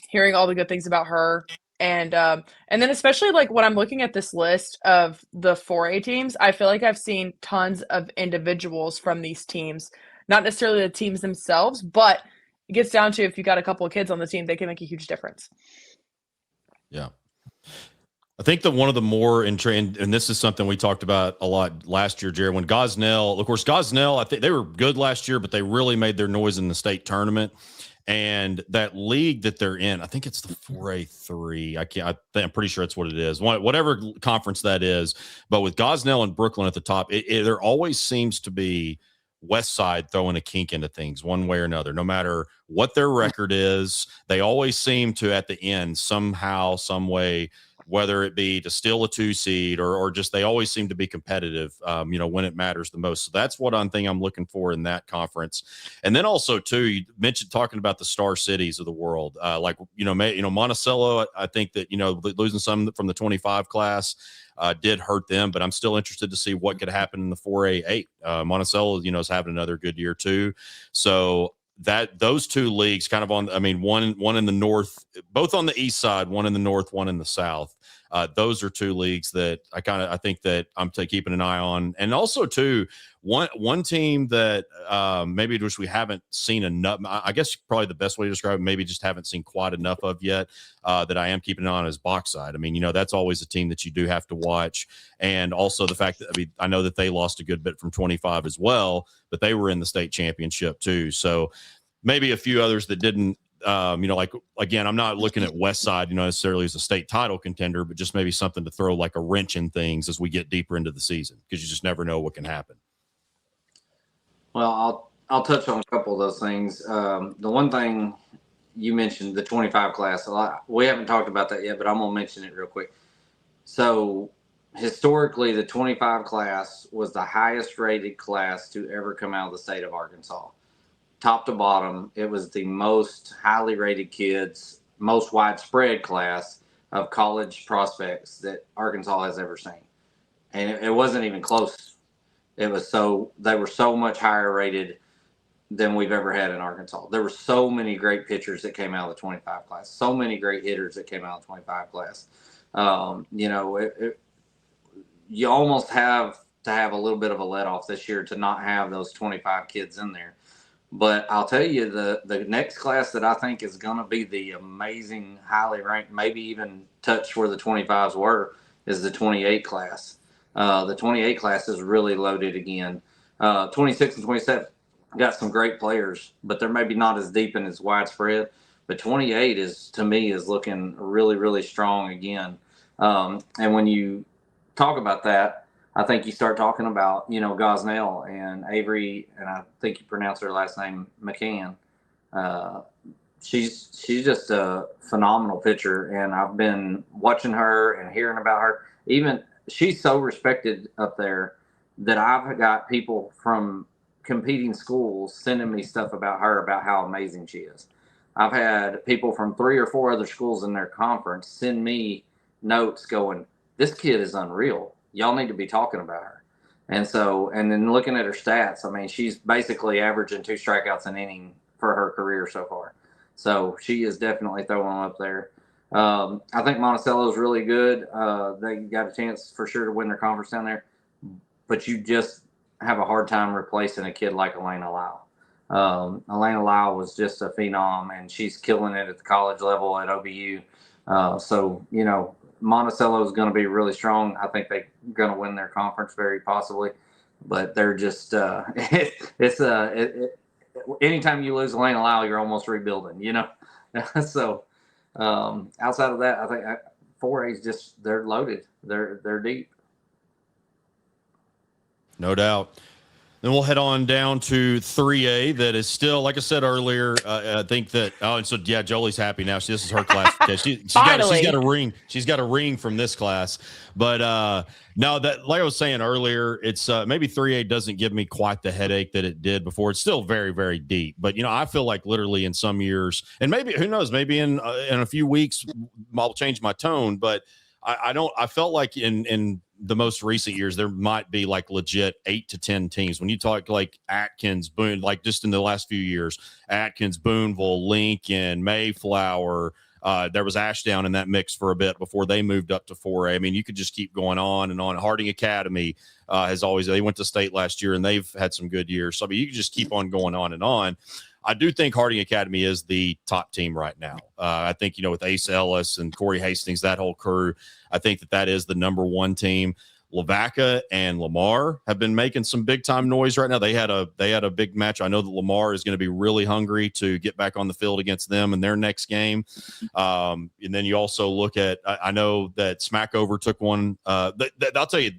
hearing all the good things about her, and then especially when I'm looking at this list of the 4A teams, I feel like I've seen tons of individuals from these teams, not necessarily the teams themselves, but it gets down to if you got a couple of kids on the team, they can make a huge difference. Yeah. I think that one of the more and this is something we talked about a lot last year, Jared, when Gosnell, of course, I think they were good last year, but they really made their noise in the state tournament. And that league that they're in, I think it's the 4A3. I'm pretty sure it's what it is, whatever conference that is. But with Gosnell and Brooklyn at the top, there always seems to be West Side throwing a kink into things one way or another. No matter what their record is, they always seem to, at the end, somehow, some way, whether it be to steal a 2 seed or just they always seem to be competitive, when it matters the most. So that's what I'm looking for in that conference. And then also too, you mentioned talking about the star cities of the world, Monticello. I think that, losing some from the 25 class did hurt them, but I'm still interested to see what could happen in the 4A8. Monticello, is having another good year too. So those two leagues kind of one in the north, both on the east side, one in the north, one in the south. Those are two leagues that I think that I'm keeping an eye on. And also too, one team that maybe which we haven't seen enough, I guess probably the best way to describe it, maybe just haven't seen quite enough of yet, that I am keeping an eye on is Boxside. I mean, that's always a team that you do have to watch. And also the fact that, I know that they lost a good bit from 25 as well, but they were in the state championship too. So maybe a few others that didn't, again, I'm not looking at West Side, necessarily as a state title contender, but just maybe something to throw like a wrench in things as we get deeper into the season, because you just never know what can happen. Well, I'll touch on a couple of those things. The one thing you mentioned, the 25 class, we haven't talked about that yet, but I'm gonna mention it real quick. So historically, the 25 class was the highest rated class to ever come out of the state of Arkansas. Top to bottom, it was the most highly rated kids, most widespread class of college prospects that Arkansas has ever seen. And it wasn't even close. They were so much higher rated than we've ever had in Arkansas. There were so many great pitchers that came out of the 25 class, so many great hitters that came out of the 25 class. You almost have to have a little bit of a let off this year to not have those 25 kids in there. But I'll tell you, the next class that I think is going to be the amazing, highly ranked, maybe even touch where the 25s were, is the 28 class. The 28 class is really loaded again. 26 and 27 got some great players, but they're maybe not as deep and as widespread. But 28 to me is looking really, really strong again. And when you talk about that, I think you start talking about, Gosnell and Avery, and I think you pronounce her last name McCann. She's just a phenomenal pitcher, and I've been watching her and hearing about her. Even she's so respected up there that I've got people from competing schools sending me stuff about her, about how amazing she is. I've had people from 3 or 4 other schools in their conference send me notes going, this kid is unreal. Y'all need to be talking about her. And then looking at her stats, I mean, she's basically averaging 2 strikeouts an inning for her career so far. So she is definitely throwing up there. I think Monticello is really good. They got a chance for sure to win their conference down there. But you just have a hard time replacing a kid like Elena Lyle. Elena Lyle was just a phenom, and she's killing it at the college level at OBU. Monticello is going to be really strong. I think they're going to win their conference very possibly, but they're just anytime you lose Elena Lyle, you're almost rebuilding, So outside of that, I think 4A is just, they're loaded. They're deep. No doubt. Then we'll head on down to 3A. That is still, like I said earlier, I think that. Oh, and so yeah, Jolie's happy now. This is her classification. She's got a ring. She's got a ring from this class. But no, that, like I was saying earlier, it's maybe 3A doesn't give me quite the headache that it did before. It's still very, very deep. But I feel like literally in some years, and maybe who knows, maybe in a few weeks I'll change my tone. But I don't. I felt like in the most recent years, there might be like legit 8 to 10 teams. When you talk like Atkins, Boone, like just in the last few years, Atkins, Booneville, Lincoln, Mayflower, there was Ashdown in that mix for a bit before they moved up to 4A. I mean, you could just keep going on and on. Harding Academy has always, they went to state last year and they've had some good years. So, I mean, you could just keep on going on and on. I do think Harding Academy is the top team right now. I think, with Ace Ellis and Corey Hastings, that whole crew, I think that is the number one team. Lavaca and Lamar have been making some big time noise right now. They had a big match. I know that Lamar is going to be really hungry to get back on the field against them in their next game. And then you also look at, I know that Smackover took one. I'll tell you,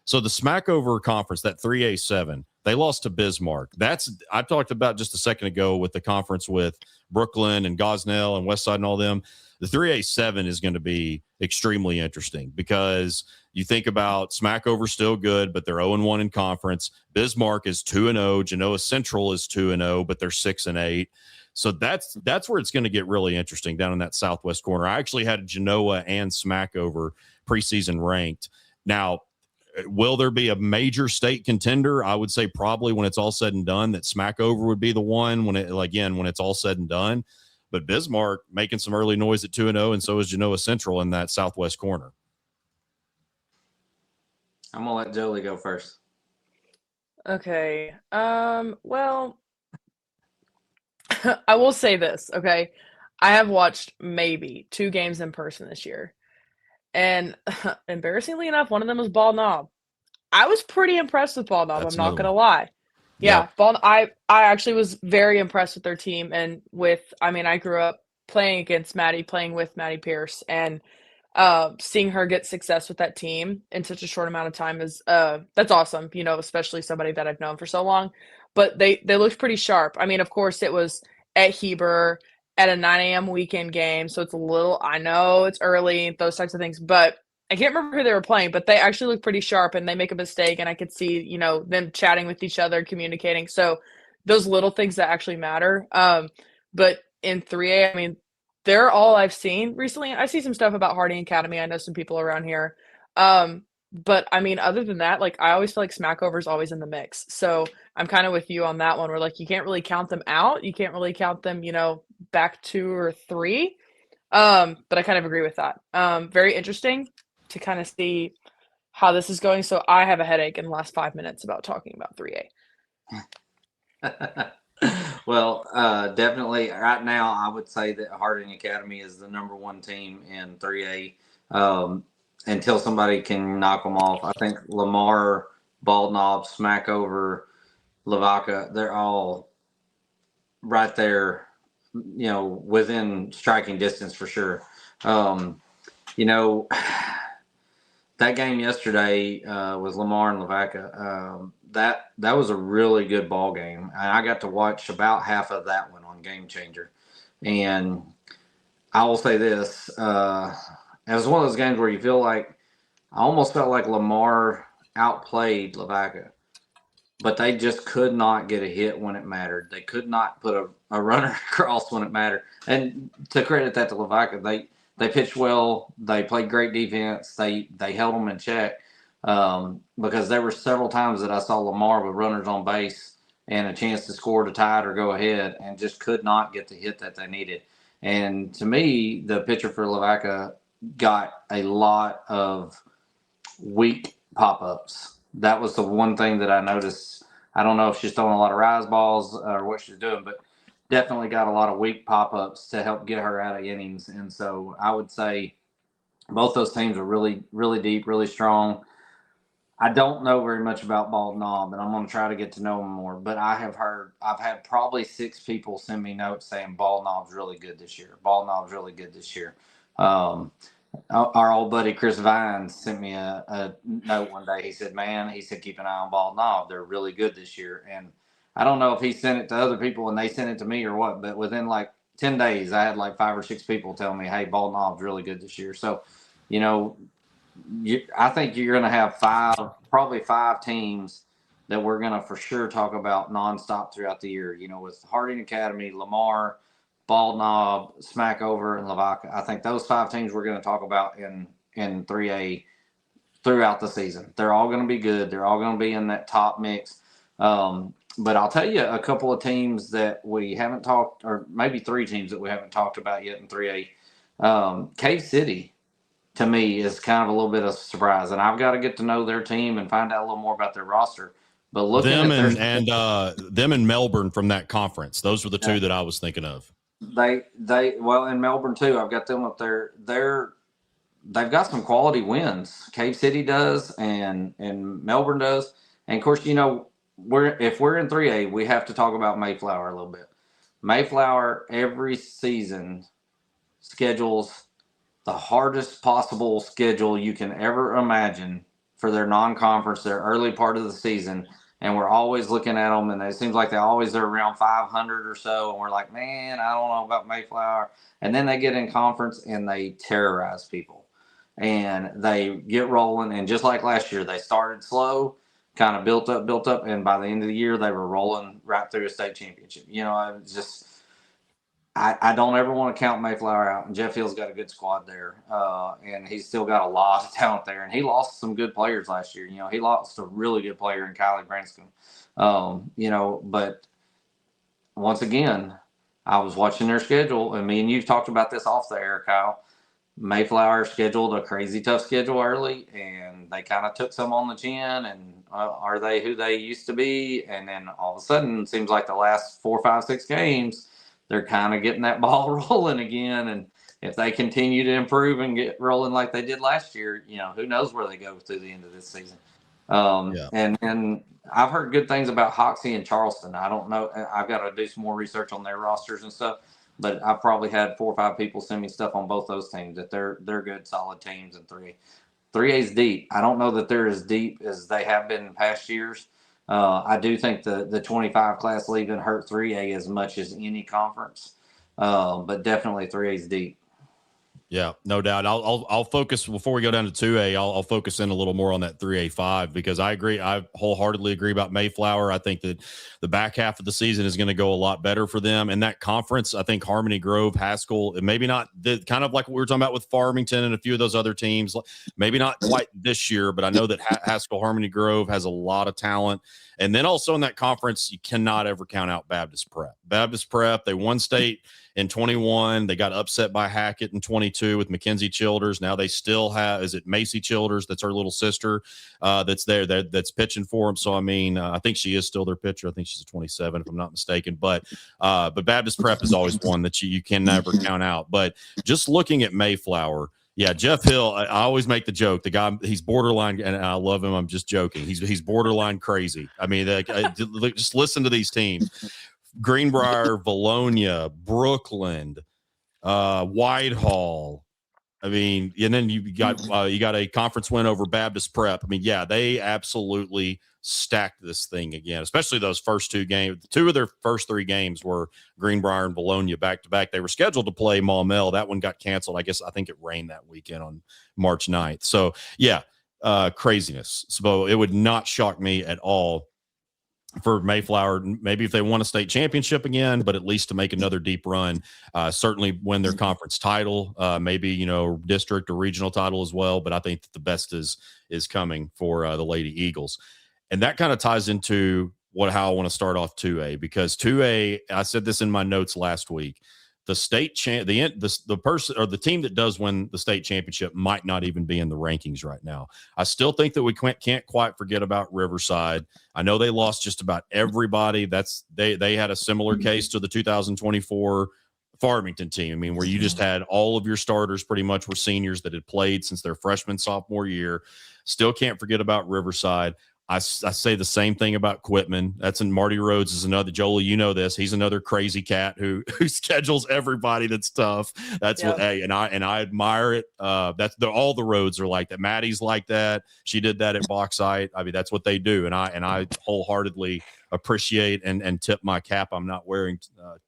so the Smackover conference, that 3A7, they lost to Bismarck. I talked about just a second ago with the conference with Brooklyn and Gosnell and Westside and all them. The 3A7 is going to be extremely interesting because you think about Smackover still good, but they're 0-1 in conference. Bismarck is 2-0. Genoa Central is 2-0, but they're 6-8. So that's where it's going to get really interesting down in that southwest corner. I actually had Genoa and Smackover preseason ranked. Now, will there be a major state contender? I would say probably when it's all said and done that Smackover would be the one when it's all said and done. But Bismarck making some early noise at 2-0, and so is Genoa Central in that southwest corner. I'm going to let Joley go first. Okay. Well, I will say this, okay? I have watched maybe 2 games in person this year. And embarrassingly enough, one of them was Ball Knob. I was pretty impressed with Ball Knob. I'm not going to lie. Yeah, yep. I actually was very impressed with their team and I grew up playing against Maddie, playing with Maddie Pierce, and seeing her get success with that team in such a short amount of time is that's awesome, especially somebody that I've known for so long. But they looked pretty sharp. I mean, of course, it was at Heber at a 9 a.m. weekend game, so it's I know it's early, those types of things, but I can't remember who they were playing, but they actually look pretty sharp, and they make a mistake, and I could see, them chatting with each other, communicating. So those little things that actually matter. But in 3A, I mean, they're all I've seen recently. I see some stuff about Harding Academy. I know some people around here. But I mean, other than that, I always feel like Smackover is always in the mix. So I'm kind of with you on that one where you can't really count them out. You can't really count them, back 2 or 3. But I kind of agree with that. Very interesting to kind of see how this is going. So I have a headache in the last 5 minutes about talking about 3A. Well, definitely right now, I would say that Harding Academy is the number one team in 3A until somebody can knock them off. I think Lamar, Bald Knob, Smackover, Lavaca, they're all right there, within striking distance for sure. You know, that game yesterday with Lamar and Lavaca, that was a really good ball game. I got to watch about half of that one on Game Changer, and I will say this: it was one of those games where you feel like I almost felt like Lamar outplayed Lavaca, but they just could not get a hit when it mattered. They could not put a runner across when it mattered. And to credit that to Lavaca, they pitched well. They played great defense. They held them in check because there were several times that I saw Lamar with runners on base and a chance to score to tie it or go ahead and just could not get the hit that they needed. And to me, the pitcher for Lavaca got a lot of weak pop-ups. That was the one thing that I noticed. I don't know if she's throwing a lot of rise balls or what she's doing, but definitely got a lot of weak pop-ups to help get her out of innings. And so I would say both those teams are really, really deep, really strong. I don't know very much about Bald Knob, and I'm going to try to get to know them more. But I've had probably 6 people send me notes saying Bald Knob's really good this year. Bald Knob's really good this year. Our old buddy Chris Vines sent me a note one day. He said, keep an eye on Bald Knob. They're really good this year. And I don't know if he sent it to other people and they sent it to me or what, but within like 10 days, I had like 5 or 6 people tell me, hey, Bald Knob's really good this year. So, I think you're going to have probably five teams that we're going to for sure talk about nonstop throughout the year, with Harding Academy, Lamar, Bald Knob, Smackover, and Lavaca. I think those 5 teams we're going to talk about in 3A throughout the season. They're all going to be good. They're all going to be in that top mix. But I'll tell you a couple of teams that we haven't talked, or maybe 3 teams that we haven't talked about yet in 3A. Cave City, to me, is kind of a little bit of a surprise. And I've got to get to know their team and find out a little more about their roster. But looking at them and Melbourne from that conference, those were the 2 that I was thinking of. Well, in Melbourne too, I've got them up there. They've got some quality wins. Cave City does, and Melbourne does. And of course, if we're in 3A, we have to talk about Mayflower a little bit. Mayflower every season schedules the hardest possible schedule you can ever imagine for their non-conference, their early part of the season. And we're always looking at them, and it seems like they always are around 500 or so. And we're like, man, I don't know about Mayflower. And then they get in conference and they terrorize people. And they get rolling. And just like last year, they started slow, kind of built up. And by the end of the year, they were rolling right through a state championship. I don't ever want to count Mayflower out. And Jeff Hill's got a good squad there. And he's still got a lot of talent there. And he lost some good players last year. He lost a really good player in Kylie Branscombe. But once again, I was watching their schedule. And me and you've talked about this off the air, Kyle. Mayflower scheduled a crazy tough schedule early. And they kind of took some on the chin. And are they who they used to be? And then all of a sudden, it seems like the last 4, 5, 6 games, they're kind of getting that ball rolling again. And if they continue to improve and get rolling like they did last year, who knows where they go through the end of this season. And I've heard good things about Hoxie and Charleston. I don't know. I've got to do some more research on their rosters and stuff, but I've probably had 4 or 5 people send me stuff on both those teams that they're good, solid teams in 3A. 3A is deep. I don't know that they're as deep as they have been in past years. I do think the 25 class leaving hurt 3A as much as any conference, but definitely 3A is deep. Yeah, no doubt. I'll focus before we go down to 2A. I'll focus in a little more on that 3A5 because I agree. I wholeheartedly agree about Mayflower. I think that the back half of the season is going to go a lot better for them. And that conference, I think Harmony Grove, Haskell, and maybe not kind of like what we were talking about with Farmington and a few of those other teams. Maybe not quite this year, but I know that Haskell Harmony Grove has a lot of talent. And then also in that conference, you cannot ever count out Baptist Prep. Baptist Prep, they won state in 21. They got upset by Hackett in 22 with Mackenzie Childers. Now they still have, is it Macy Childers? That's her little sister that's there that's pitching for them. So, I mean, I think she is still their pitcher. I think she's a 27 if I'm not mistaken. But Baptist Prep is always one that you can never count out. But just looking at Mayflower, Yeah, Jeff Hill. I always make the joke. The guy, he's borderline, and I love him. I'm just joking. He's borderline crazy. I mean, just listen to these teams: Greenbrier, Valonia, Brookland, Whitehall. I mean, and then you got a conference win over Baptist Prep. I mean, yeah, they absolutely stacked this thing again, especially those first two games. Two of their first three games were Greenbrier and Valonia back to back. They were scheduled to play Maumelle. That one got canceled. I think it rained that weekend on March 9th. So yeah, craziness. So it would not shock me at all for Mayflower, maybe if they won a state championship again, but at least to make another deep run, certainly win their conference title, maybe, district or regional title as well. But I think that the best is coming for the Lady Eagles. And that kind of ties into how I want to start off 2A, because 2A, I said this in my notes last week, the state the person or the team that does win the state championship might not even be in the rankings right now. I still think that we can't quite forget about Riverside. I know they lost just about everybody. They had a similar case to the 2024 Farmington team. I mean, where you just had all of your starters pretty much were seniors that had played since their freshman, sophomore year. Still can't forget about Riverside. I say the same thing about Quitman. Marty Rhodes is another. Jolie, you know this. He's another crazy cat who schedules everybody that's tough. That's what. Hey, and I admire it. All the Rhodes are like that. Maddie's like that. She did that at Bauxite. I mean, that's what they do, and I wholeheartedly appreciate and tip my cap. I'm not wearing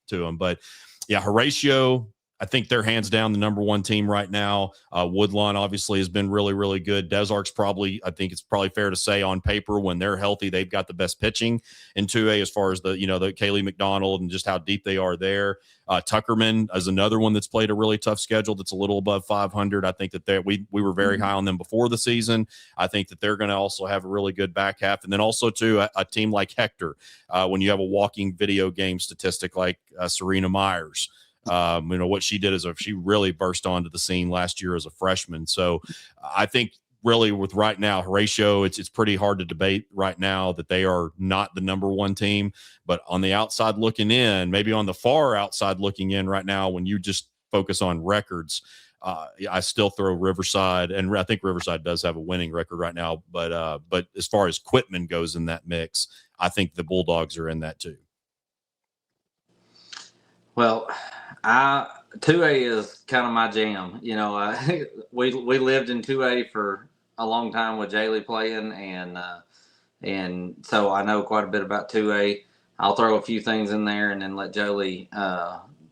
to them, but yeah, Horatio. I think they're hands down the number one team right now. Woodlawn obviously has been really, really good. Desark's I think it's probably fair to say on paper, when they're healthy, they've got the best pitching in 2A as far as the Kaylee McDonald and just how deep they are there. Tuckerman is another one that's played a really tough schedule that's a little above 500. I think that we were very high on them before the season. I think that they're going to also have a really good back half. And then also, too, a team like Hector, when you have a walking video game statistic like Serena Myers, what she did she really burst onto the scene last year as a freshman. So I think really with right now, Horatio, it's pretty hard to debate right now that they are not the number one team, but on the outside looking in, maybe on the far outside looking in right now, when you just focus on records, I still throw Riverside, and I think Riverside does have a winning record right now. But as far as Quitman goes in that mix, I think the Bulldogs are in that too. Well, 2A is kind of my jam. We lived in 2A for a long time with Jaylee playing, and so I know quite a bit about 2A. I'll throw a few things in there and then let Joley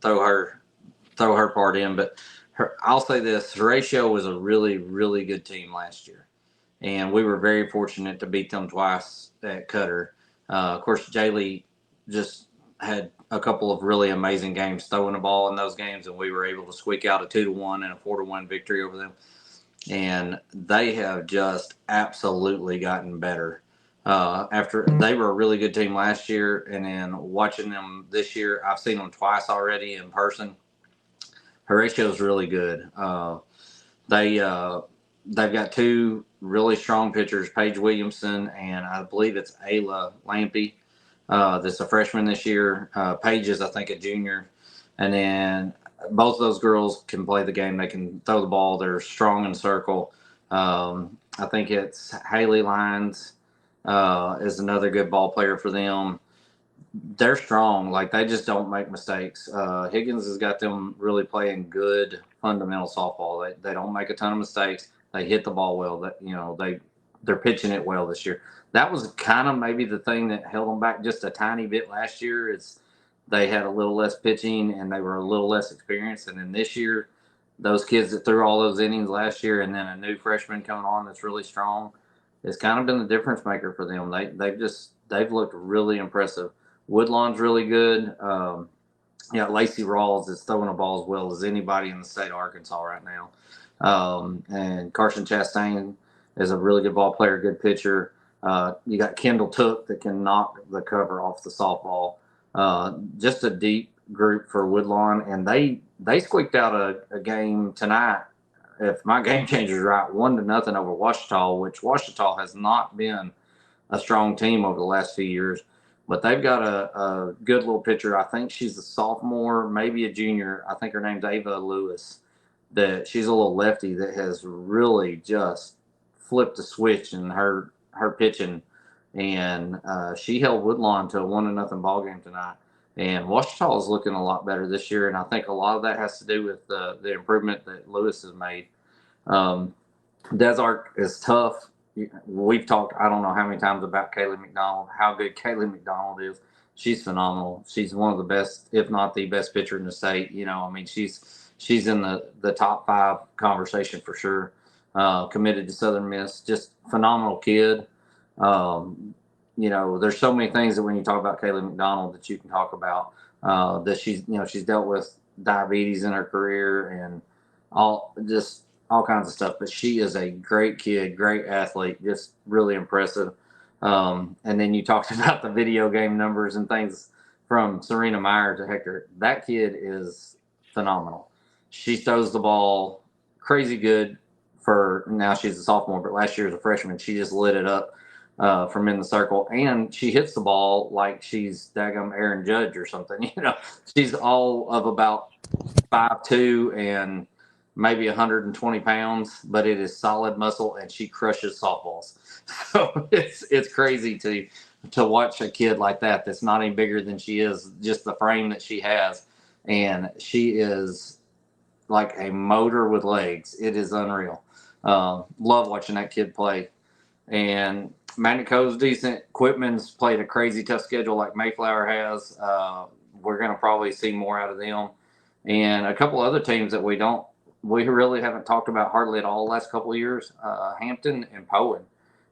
throw her part in. But I'll say this: Horatio was a really, really good team last year, and we were very fortunate to beat them twice at Cutter. Of course, Jaylee just had a couple of really amazing games throwing the ball in those games, and we were able to squeak out a 2-1 and a 4-1 victory over them. And they have just absolutely gotten better. After they were a really good team last year, and then watching them this year, I've seen them twice already in person. Horatio's really good. They've got two really strong pitchers, Paige Williamson and I believe it's Ayla Lampy. That's a freshman this year. Paige is, I think, a junior. And then both of those girls can play the game. They can throw the ball. They're strong in circle. I think it's Haley Lyons is another good ball player for them. They're strong. Like, they just don't make mistakes. Higgins has got them really playing good fundamental softball. They don't make a ton of mistakes. They hit the ball well. They're pitching it well this year. That was kind of maybe the thing that held them back just a tiny bit last year, is they had a little less pitching and they were a little less experienced. And then this year, those kids that threw all those innings last year, and then a new freshman coming on that's really strong, it's kind of been the difference maker for them. They've looked really impressive. Woodlawn's really good. Lacey Rawls is throwing a ball as well as anybody in the state of Arkansas right now. And Carson Chastain is a really good ball player, good pitcher. You got Kendall Took that can knock the cover off the softball. Just a deep group for Woodlawn, and they squeaked out a game tonight, if my game changer is right, 1-0 over Ouachita, which Ouachita has not been a strong team over the last few years. But they've got a good little pitcher. I think she's a sophomore, maybe a junior. I think her name's Ava Lewis. that she's a little lefty that has really just flipped the switch in her pitching, and she held Woodlawn to a 1-0 ball game tonight. And Washita is looking a lot better this year, and I think a lot of that has to do with the improvement that Lewis has made. Desart is tough. We've talked, I don't know how many times about Kaylee McDonald, how good Kaylee McDonald is. She's phenomenal. She's one of the best, if not the best pitcher in the state. I mean, she's in the top 5 conversation for sure. Committed to Southern Miss, just phenomenal kid. There's so many things that when you talk about Kaylee McDonald that you can talk about, that she's dealt with diabetes in her career and all kinds of stuff, but she is a great kid, great athlete, just really impressive. And then you talked about the video game numbers and things from Serena Meyer to Hector. That kid is phenomenal. She throws the ball crazy good now she's a sophomore, but last year as a freshman, she just lit it up from in the circle. And she hits the ball like she's daggum Aaron Judge or something. She's all of about 5'2" and maybe 120 pounds, but it is solid muscle, and she crushes softballs. So it's crazy to watch a kid like that's not any bigger than she is, just the frame that she has. And she is like a motor with legs. It is unreal. Love watching that kid play. And Magnet Cove's decent. Quitman's played a crazy tough schedule like Mayflower has. We're going to probably see more out of them. And a couple other teams that we really haven't talked about hardly at all the last couple of years. Hampton and Poen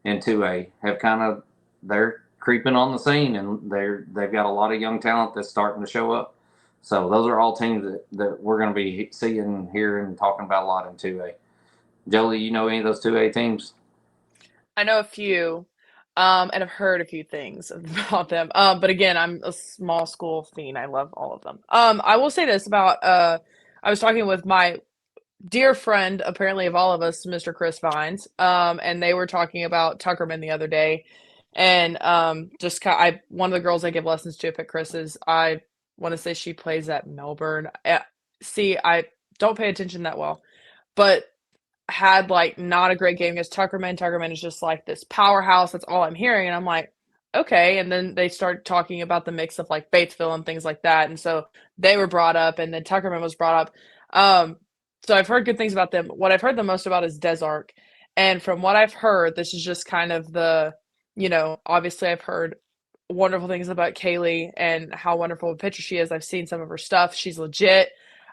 in 2A have they're creeping on the scene, and they've got a lot of young talent that's starting to show up. So those are all teams that we're going to be seeing, hearing, and talking about a lot in 2A. Joley, you know any of those 2A teams? I know a few, and I've heard a few things about them. But again, I'm a small school fiend. I love all of them. I will say this about I was talking with my dear friend, apparently of all of us, Mr. Chris Vines, and they were talking about Tuckerman the other day, and one of the girls I give lessons to at Chris's, I want to say she plays at Melbourne. See, I don't pay attention that well, but had not a great game against Tuckerman. Tuckerman is just like this powerhouse. That's all I'm hearing. And I'm like, okay. And then they start talking about the mix of Batesville and things like that. And so they were brought up, and then Tuckerman was brought up. So I've heard good things about them. What I've heard the most about is Desark. And from what I've heard, this is just kind of obviously I've heard wonderful things about Kaylee and how wonderful a pitcher she is. I've seen some of her stuff. She's legit.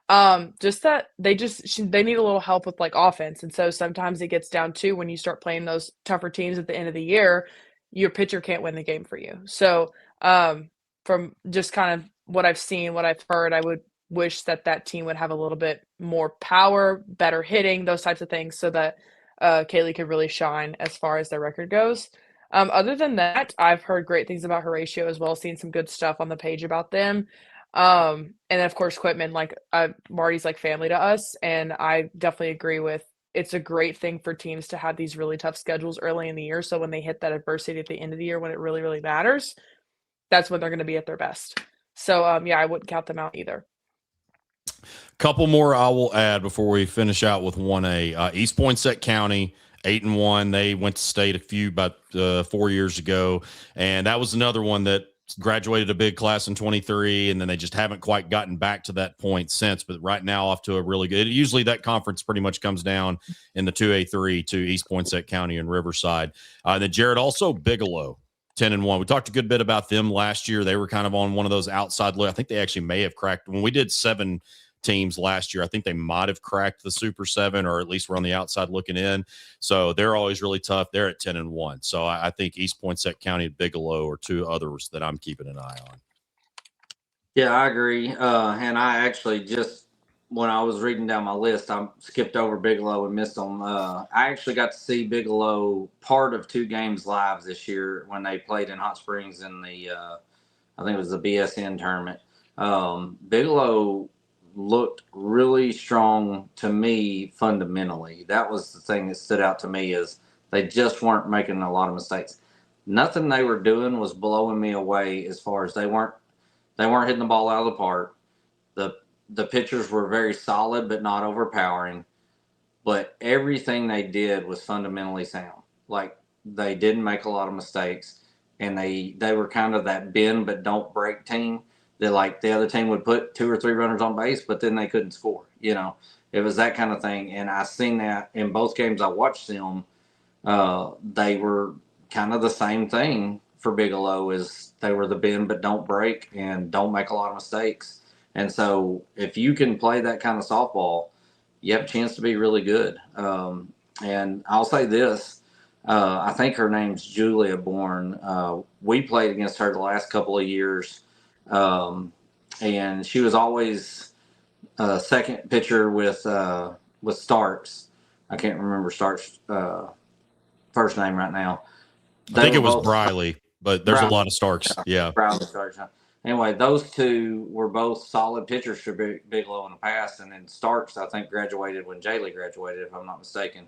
Just that they need a little help with offense. And so sometimes it gets down to when you start playing those tougher teams at the end of the year, your pitcher can't win the game for you. So, from just kind of what I've seen, what I've heard, I would wish that team would have a little bit more power, better hitting, those types of things, so that Kaylee could really shine as far as their record goes. Other than that, I've heard great things about Horatio as well, seen some good stuff on the page about them. And then of course Quitman, Marty's like family to us, and I definitely agree with it's a great thing for teams to have these really tough schedules early in the year, so when they hit that adversity at the end of the year when it really, really matters, that's when they're going to be at their best. So yeah, I wouldn't count them out either. Couple more I will add before we finish out with 1A. East Poinsett County, 8-1. They went to state about 4 years ago, and that was another one that graduated a big class in 23, and then they just haven't quite gotten back to that point since. But right now, off to a really good. Usually, that conference pretty much comes down in the 2A3 to East Poinsett County and Riverside. Then Jared, also Bigelow, 10-1. We talked a good bit about them last year. They were kind of on one of those outside look. I think they actually may have cracked when we did 7 teams last year. I think they might have cracked the Super 7, or at least were on the outside looking in. So they're always really tough. They're at 10-1. So I think East Poinsett County and Bigelow are 2 others that I'm keeping an eye on. Yeah, I agree. And I actually just, when I was reading down my list, I skipped over Bigelow and missed them. I actually got to see Bigelow part of 2 games live this year when they played in Hot Springs in the, I think it was the BSN tournament. Bigelow looked really strong to me fundamentally. That was the thing that stood out to me, is they just weren't making a lot of mistakes. Nothing they were doing was blowing me away as far as they weren't hitting the ball out of the park. the pitchers were very solid but not overpowering. But everything they did was fundamentally sound. Like, they didn't make a lot of mistakes, and they were kind of that bend but don't break team. That, like, the other team would put 2 or 3 runners on base, but then they couldn't score. It was that kind of thing, and I seen that in both games I watched them. They were kind of the same thing for Bigelow, is they were the bend but don't break and don't make a lot of mistakes. And so if you can play that kind of softball, you have a chance to be really good. And I'll say this, I think her name's Julia Bourne. We played against her the last couple of years, and she was always second pitcher with Starks. I can't remember Starks' first name right now. I think it was Briley, but there's a lot of Starks. Yeah. Briley Starks. Anyway, those two were both solid pitchers for Bigelow in the past, and then Starks, I think, graduated when Joley graduated, if I'm not mistaken.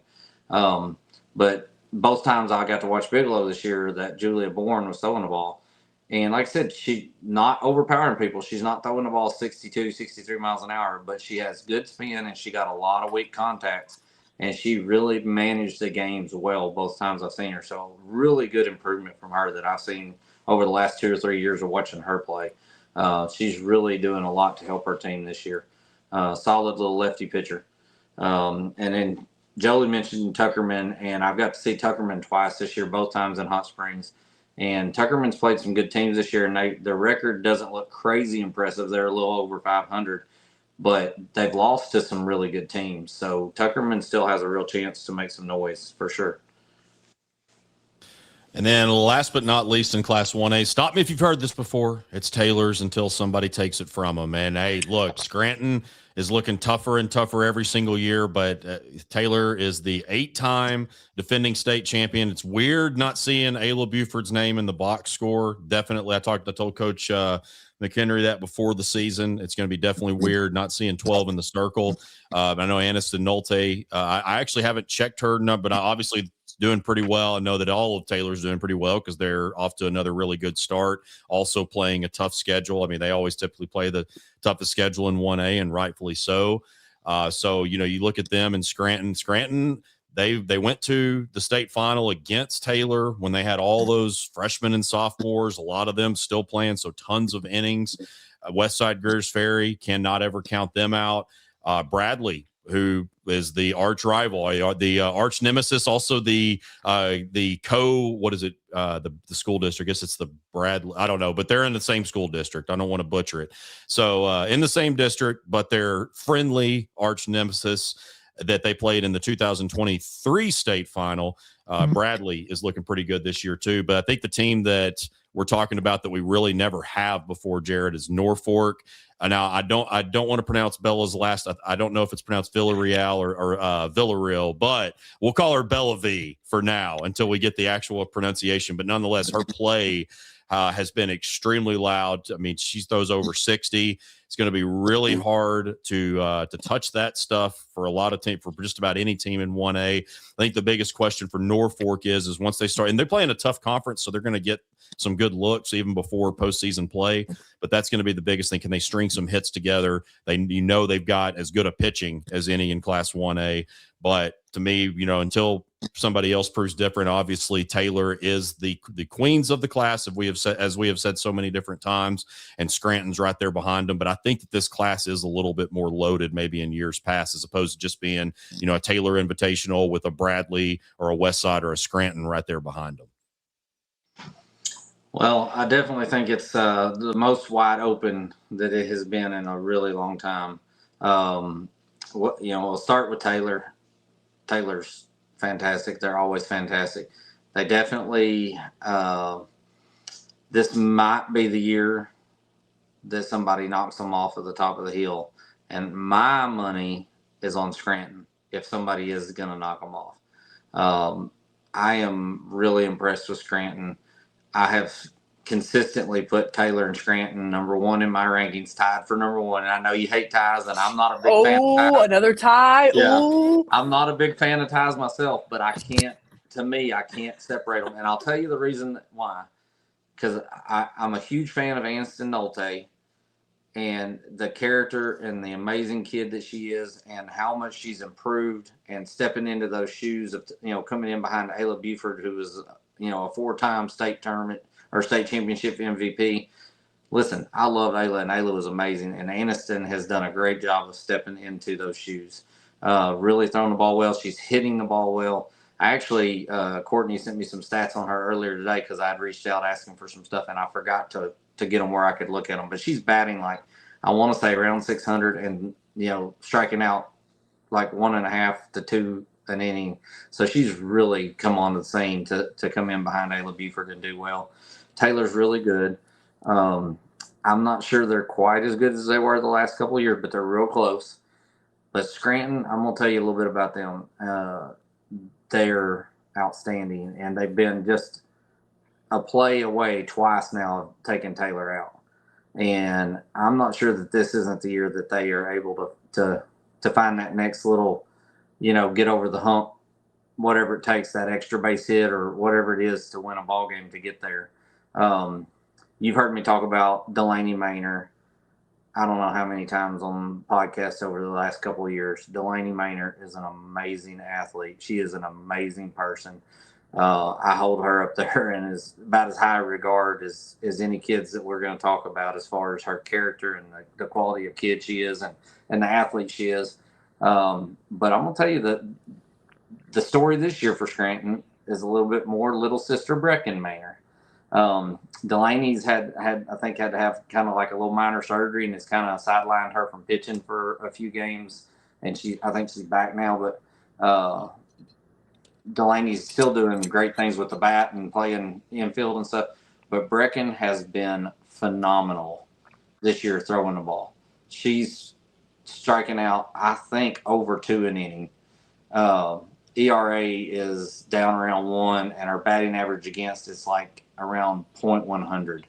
But both times I got to watch Bigelow this year, that Julia Bourne was throwing the ball. And like I said, she's not overpowering people. She's not throwing the ball 62, 63 miles an hour, but she has good spin, and she got a lot of weak contacts. And she really managed the games well both times I've seen her. So really good improvement from her that I've seen over the last 2 or 3 years of watching her play. She's really doing a lot to help her team this year. Solid little lefty pitcher. And then Joley mentioned Tuckerman, and I've got to see Tuckerman twice this year, both times in Hot Springs. And Tuckerman's played some good teams this year, and their record doesn't look crazy impressive. They're a little over 500, but they've lost to some really good teams. So Tuckerman still has a real chance to make some noise for sure. And then last but not least in Class 1A, stop me if you've heard this before, it's Taylor's until somebody takes it from them. And, hey, look, Scranton is looking tougher and tougher every single year, but Taylor is the 8-time defending state champion. It's weird not seeing Ayla Buford's name in the box score. Definitely, I told Coach McHenry that before the season. It's going to be definitely weird not seeing 12 in the circle. I know Aniston Nolte. I actually haven't checked her number, but obviously doing pretty well. I know that all of Taylor's doing pretty well because they're off to another really good start. Also playing a tough schedule. I mean, they always typically play the toughest schedule in 1A, and rightfully so. So, you look at them in Scranton. Scranton, they went to the state final against Taylor when they had all those freshmen and sophomores, a lot of them still playing, so tons of innings. Westside Greers Ferry, cannot ever count them out. Bradley, who is the arch rival, the arch nemesis, also the what is it? The school district. I guess it's the Bradley. I don't know, but they're in the same school district. I don't want to butcher it. So in the same district, but they're friendly arch nemesis that they played in the 2023 state final. Bradley is looking pretty good this year too. But I think the team that we're talking about that we really never have before, Jared, is Norfolk. Now, I don't want to pronounce Bella's last. I don't know if it's pronounced Villarreal or Villarreal, but we'll call her Bella V for now until we get the actual pronunciation. But nonetheless, her play has been extremely loud. I mean, she throws over 60. It's going to be really hard to touch that stuff for a lot of team, for just about any team in 1A. I think the biggest question for Norfolk is once they start, and they're playing a tough conference, so they're going to get some good looks even before postseason play. But that's going to be the biggest thing. Can they string some hits together? They've got as good a pitching as any in Class 1A. But to me, until somebody else proves different, obviously Taylor is the queens of the class, as we have said so many different times, and Scranton's right there behind them. But I think that this class is a little bit more loaded maybe in years past, as opposed to just being, a Taylor Invitational with a Bradley or a Westside or a Scranton right there behind them. Well, I definitely think it's the most wide open that it has been in a really long time. We'll start with Taylor. Taylor's fantastic. They're always fantastic. They definitely, this might be the year that somebody knocks them off at the top of the hill. And my money is on Scranton if somebody is going to knock them off. I am really impressed with Scranton. I have consistently put Taylor and Scranton number one in my rankings, tied for number one. And I know you hate ties, and I'm not a big fan of ties. Oh, another tie. Yeah. Ooh. I'm not a big fan of ties myself, but I can't separate them. And I'll tell you the reason why. Because I'm a huge fan of Aniston Nolte. and the character and the amazing kid that she is, and how much she's improved, and stepping into those shoes of, coming in behind Ayla Buford, who was, a 4-time state tournament or state championship MVP. Listen, I love Ayla, and Ayla was amazing. And Aniston has done a great job of stepping into those shoes. Really throwing the ball well. She's hitting the ball well. I actually, Courtney sent me some stats on her earlier today because I had reached out asking for some stuff, and I forgot to get them where I could look at them. But she's batting like, I want to say around 600, and striking out like 1.5 to 2 an inning. So she's really come on the scene to come in behind Ayla Buford and do well. Taylor's really good. I'm not sure they're quite as good as they were the last couple of years, but they're real close. But Scranton, I'm going to tell you a little bit about them. They're outstanding, and they've been just a play away twice now of taking Taylor out. And I'm not sure that this isn't the year that they are able to find that next little, get over the hump, whatever it takes, that extra base hit or whatever it is to win a ball game to get there. You've heard me talk about Delaney Maynor. I don't know how many times on podcasts over the last couple of years. Delaney Maynor is an amazing athlete. She is an amazing person. I hold her up there and is about as high regard as any kids that we're going to talk about, as far as her character and the quality of kid she is and the athlete she is. But I'm going to tell you that the story this year for Scranton is a little bit more little sister Brecken Maynor. Delaney's had to have kind of like a little minor surgery, and it's kind of sidelined her from pitching for a few games. And I think she's back now, but Delaney's still doing great things with the bat and playing infield and stuff. But Brecken has been phenomenal this year throwing the ball. She's striking out, I think, over 2 an inning. ERA is down around 1, and her batting average against is like around .100.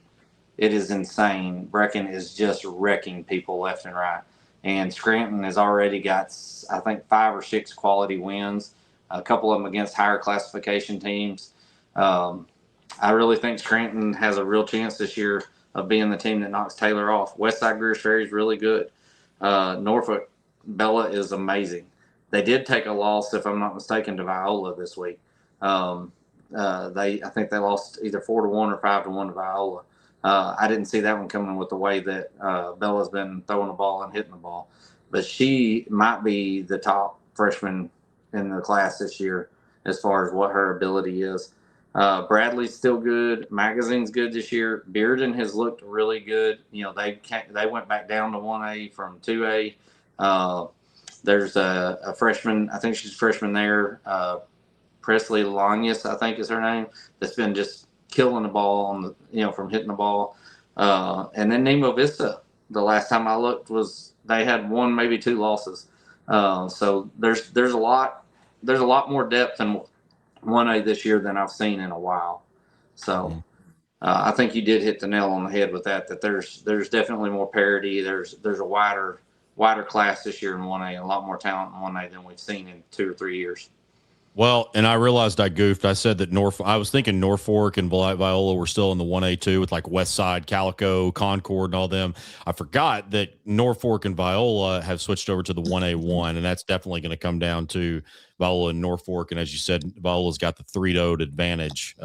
It is insane. Brecken is just wrecking people left and right. And Scranton has already got, I think, 5 or 6 quality wins, a couple of them against higher classification teams. I really think Scranton has a real chance this year of being the team that knocks Taylor off. Westside Greers Ferry is really good. Norfolk Bella is amazing. They did take a loss, if I'm not mistaken, to Viola this week. I think they lost either 4-1 or 5-1 to Viola. I didn't see that one coming with the way that Bella's been throwing the ball and hitting the ball. But she might be the top freshman in the class this year as far as what her ability is. Bradley's still good. Magazine's good this year. Bearden has looked really good. They went back down to 1A from 2A. There's a freshman, I think she's a freshman there, Presley Lanyas, I think is her name, that's been just killing the ball on the, from hitting the ball. And then Nemo Vista, the last time I looked, they had 1, maybe 2 losses. So there's a lot more depth in 1A this year than I've seen in a while. So I think you did hit the nail on the head with that there's definitely more parity. There's a wider class this year in 1A, a lot more talent in 1A than we've seen in 2 or 3 years. Well, and I realized I goofed. I said that I was thinking Norfolk and Viola were still in the 1A2 with like Westside, Calico, Concord, and all them. I forgot that Norfolk and Viola have switched over to the 1A1, and that's definitely going to come down to Viola and Norfolk. And as you said, Viola's got the 3-0 advantage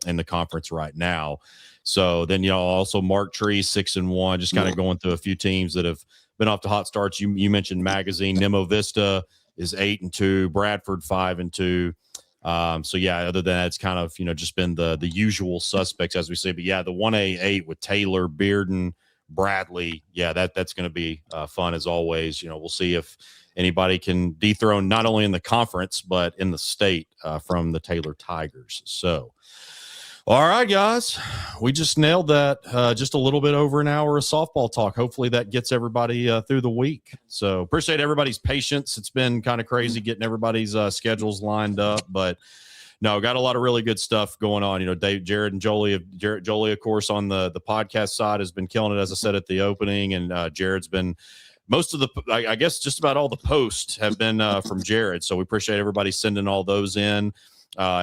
in the conference right now. So then, also Mark Tree 6-1, just kind of going through a few teams that have been off to hot starts. You mentioned Magazine. Nemo Vista is 8-2, Bradford 5-2. So yeah, other than that, it's kind of just been the usual suspects, as we say. But yeah, the 1A8 with Taylor, Bearden, Bradley, yeah, that's going to be fun as always. We'll see if anybody can dethrone not only in the conference but in the state from the Taylor Tigers. So. All right, guys, we just nailed that. Just a little bit over an hour of softball talk. Hopefully that gets everybody through the week. So appreciate everybody's patience. It's been kind of crazy getting everybody's schedules lined up, but no, got a lot of really good stuff going on. Jared and Joley, of course, on the podcast side has been killing it, as I said at the opening, and Jared's been most of I guess just about all the posts have been from Jared. So we appreciate everybody sending all those in.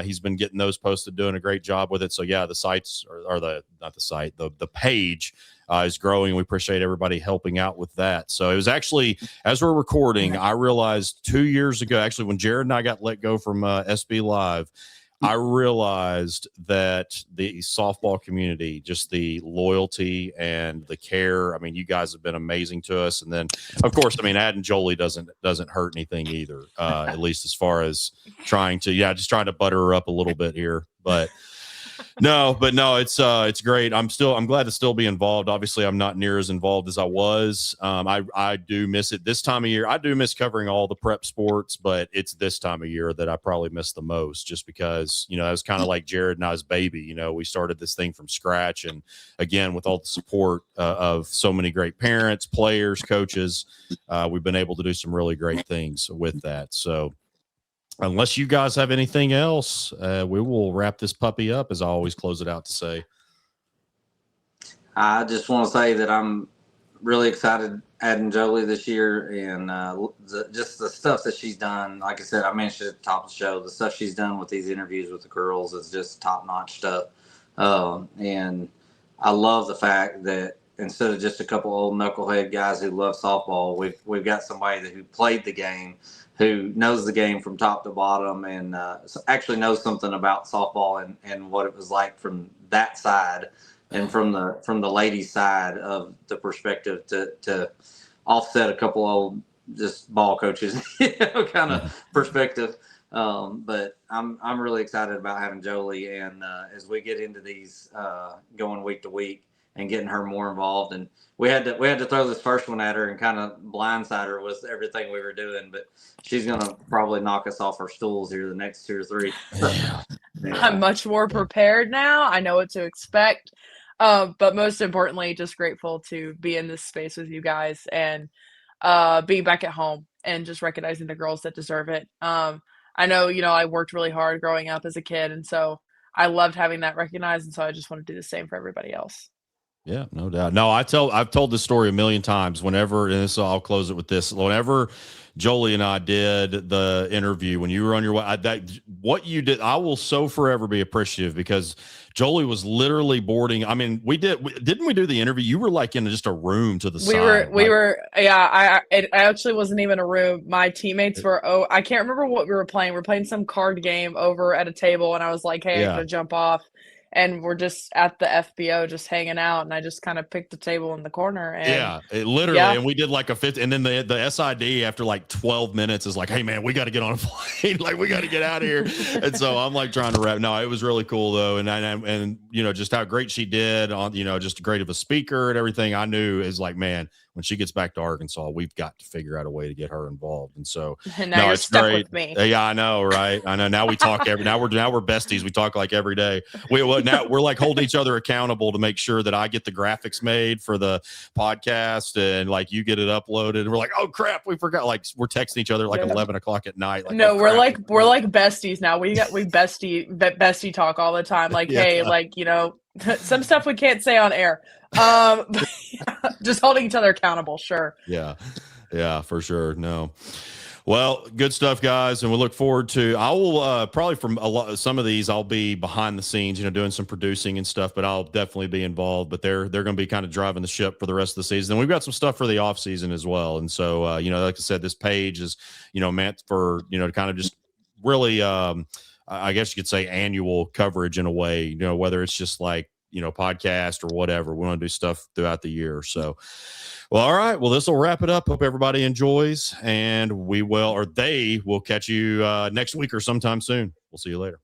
He's been getting those posted, doing a great job with it. So yeah, the sites or the not the site, the page is growing. We appreciate everybody helping out with that. So it was actually, as we're recording, I realized 2 years ago, actually, when Jared and I got let go from SB Live, I realized that the softball community, just the loyalty and the care. I mean, you guys have been amazing to us. And then, of course, I mean, adding Joley doesn't hurt anything either, at least as far as trying to, just trying to butter her up a little bit here. But no, it's great. I'm glad to still be involved. Obviously, I'm not near as involved as I was. I do miss it this time of year. I do miss covering all the prep sports, but it's this time of year that I probably miss the most, just because, that was kind of like Jared and I's baby. We started this thing from scratch. And again, with all the support of so many great parents, players, coaches, we've been able to do some really great things with that. So, unless you guys have anything else, we will wrap this puppy up, as I always close it out to say. I just want to say that I'm really excited adding Joley this year, and just the stuff that she's done. Like I said, I mentioned at the top of the show, the stuff she's done with these interviews with the girls is just top-notch stuff. And I love the fact that instead of just a couple old knucklehead guys who love softball, we've got somebody who played the game, who knows the game from top to bottom, and actually knows something about softball and what it was like from that side, and from the ladies' side of the perspective to offset a couple old just ball coaches, kind of perspective. But I'm really excited about having Joley, and as we get into these going week to week and getting her more involved, and we had to throw this first one at her and kind of blindside her with everything we were doing, but she's gonna probably knock us off our stools here the next 2 or 3. Yeah. I'm much more prepared now. I know what to expect, but most importantly, just grateful to be in this space with you guys and being back at home and just recognizing the girls that deserve it. I know, I worked really hard growing up as a kid, and so I loved having that recognized, and so I just want to do the same for everybody else. Yeah, no doubt. No, I've told this story a million times. Whenever, and so I'll close it with this. Whenever Joley and I did the interview, when you were on your way, what you did, I will so forever be appreciative, because Joley was literally boarding. I mean, didn't we do the interview? You were like in just a room to the side. We were. Yeah, it actually wasn't even a room. My teammates were. I can't remember what we were playing. We were playing some card game over at a table, and I was like, "Hey, I'm gonna jump off." And we're just at the FBO, just hanging out, and I just kind of picked the table in the corner. And and we did like a 50, and then the SID after like 12 minutes is like, "Hey man, we got to get on a plane, like we got to get out of here." And so I'm like trying to wrap. No, it was really cool though, and just how great she did on, just great of a speaker and everything. I knew is like, man, when she gets back to Arkansas, we've got to figure out a way to get her involved. And so now you're stuck great with me. Yeah, I know, right? I know. Now we talk now we're besties. We talk like every day. Now we're like holding each other accountable to make sure that I get the graphics made for the podcast, and like you get it uploaded. And we're like, oh crap, we forgot. Like we're texting each other like 11 o'clock at night. Like, no, we're like besties now. We bestie talk all the time. Like, hey, like, some stuff we can't say on air. Just holding each other accountable. Sure. Yeah, for sure. No. Well, good stuff, guys, and we look forward to. I will probably from some of these, I'll be behind the scenes, doing some producing and stuff, but I'll definitely be involved. But they're going to be kind of driving the ship for the rest of the season. And we've got some stuff for the off season as well. And so, like I said, this page is, meant for to kind of just really, I guess you could say, annual coverage in a way. Whether it's just like podcast or whatever, we want to do stuff throughout the year. So, well, all right. Well, this will wrap it up. Hope everybody enjoys, and they will catch you next week or sometime soon. We'll see you later.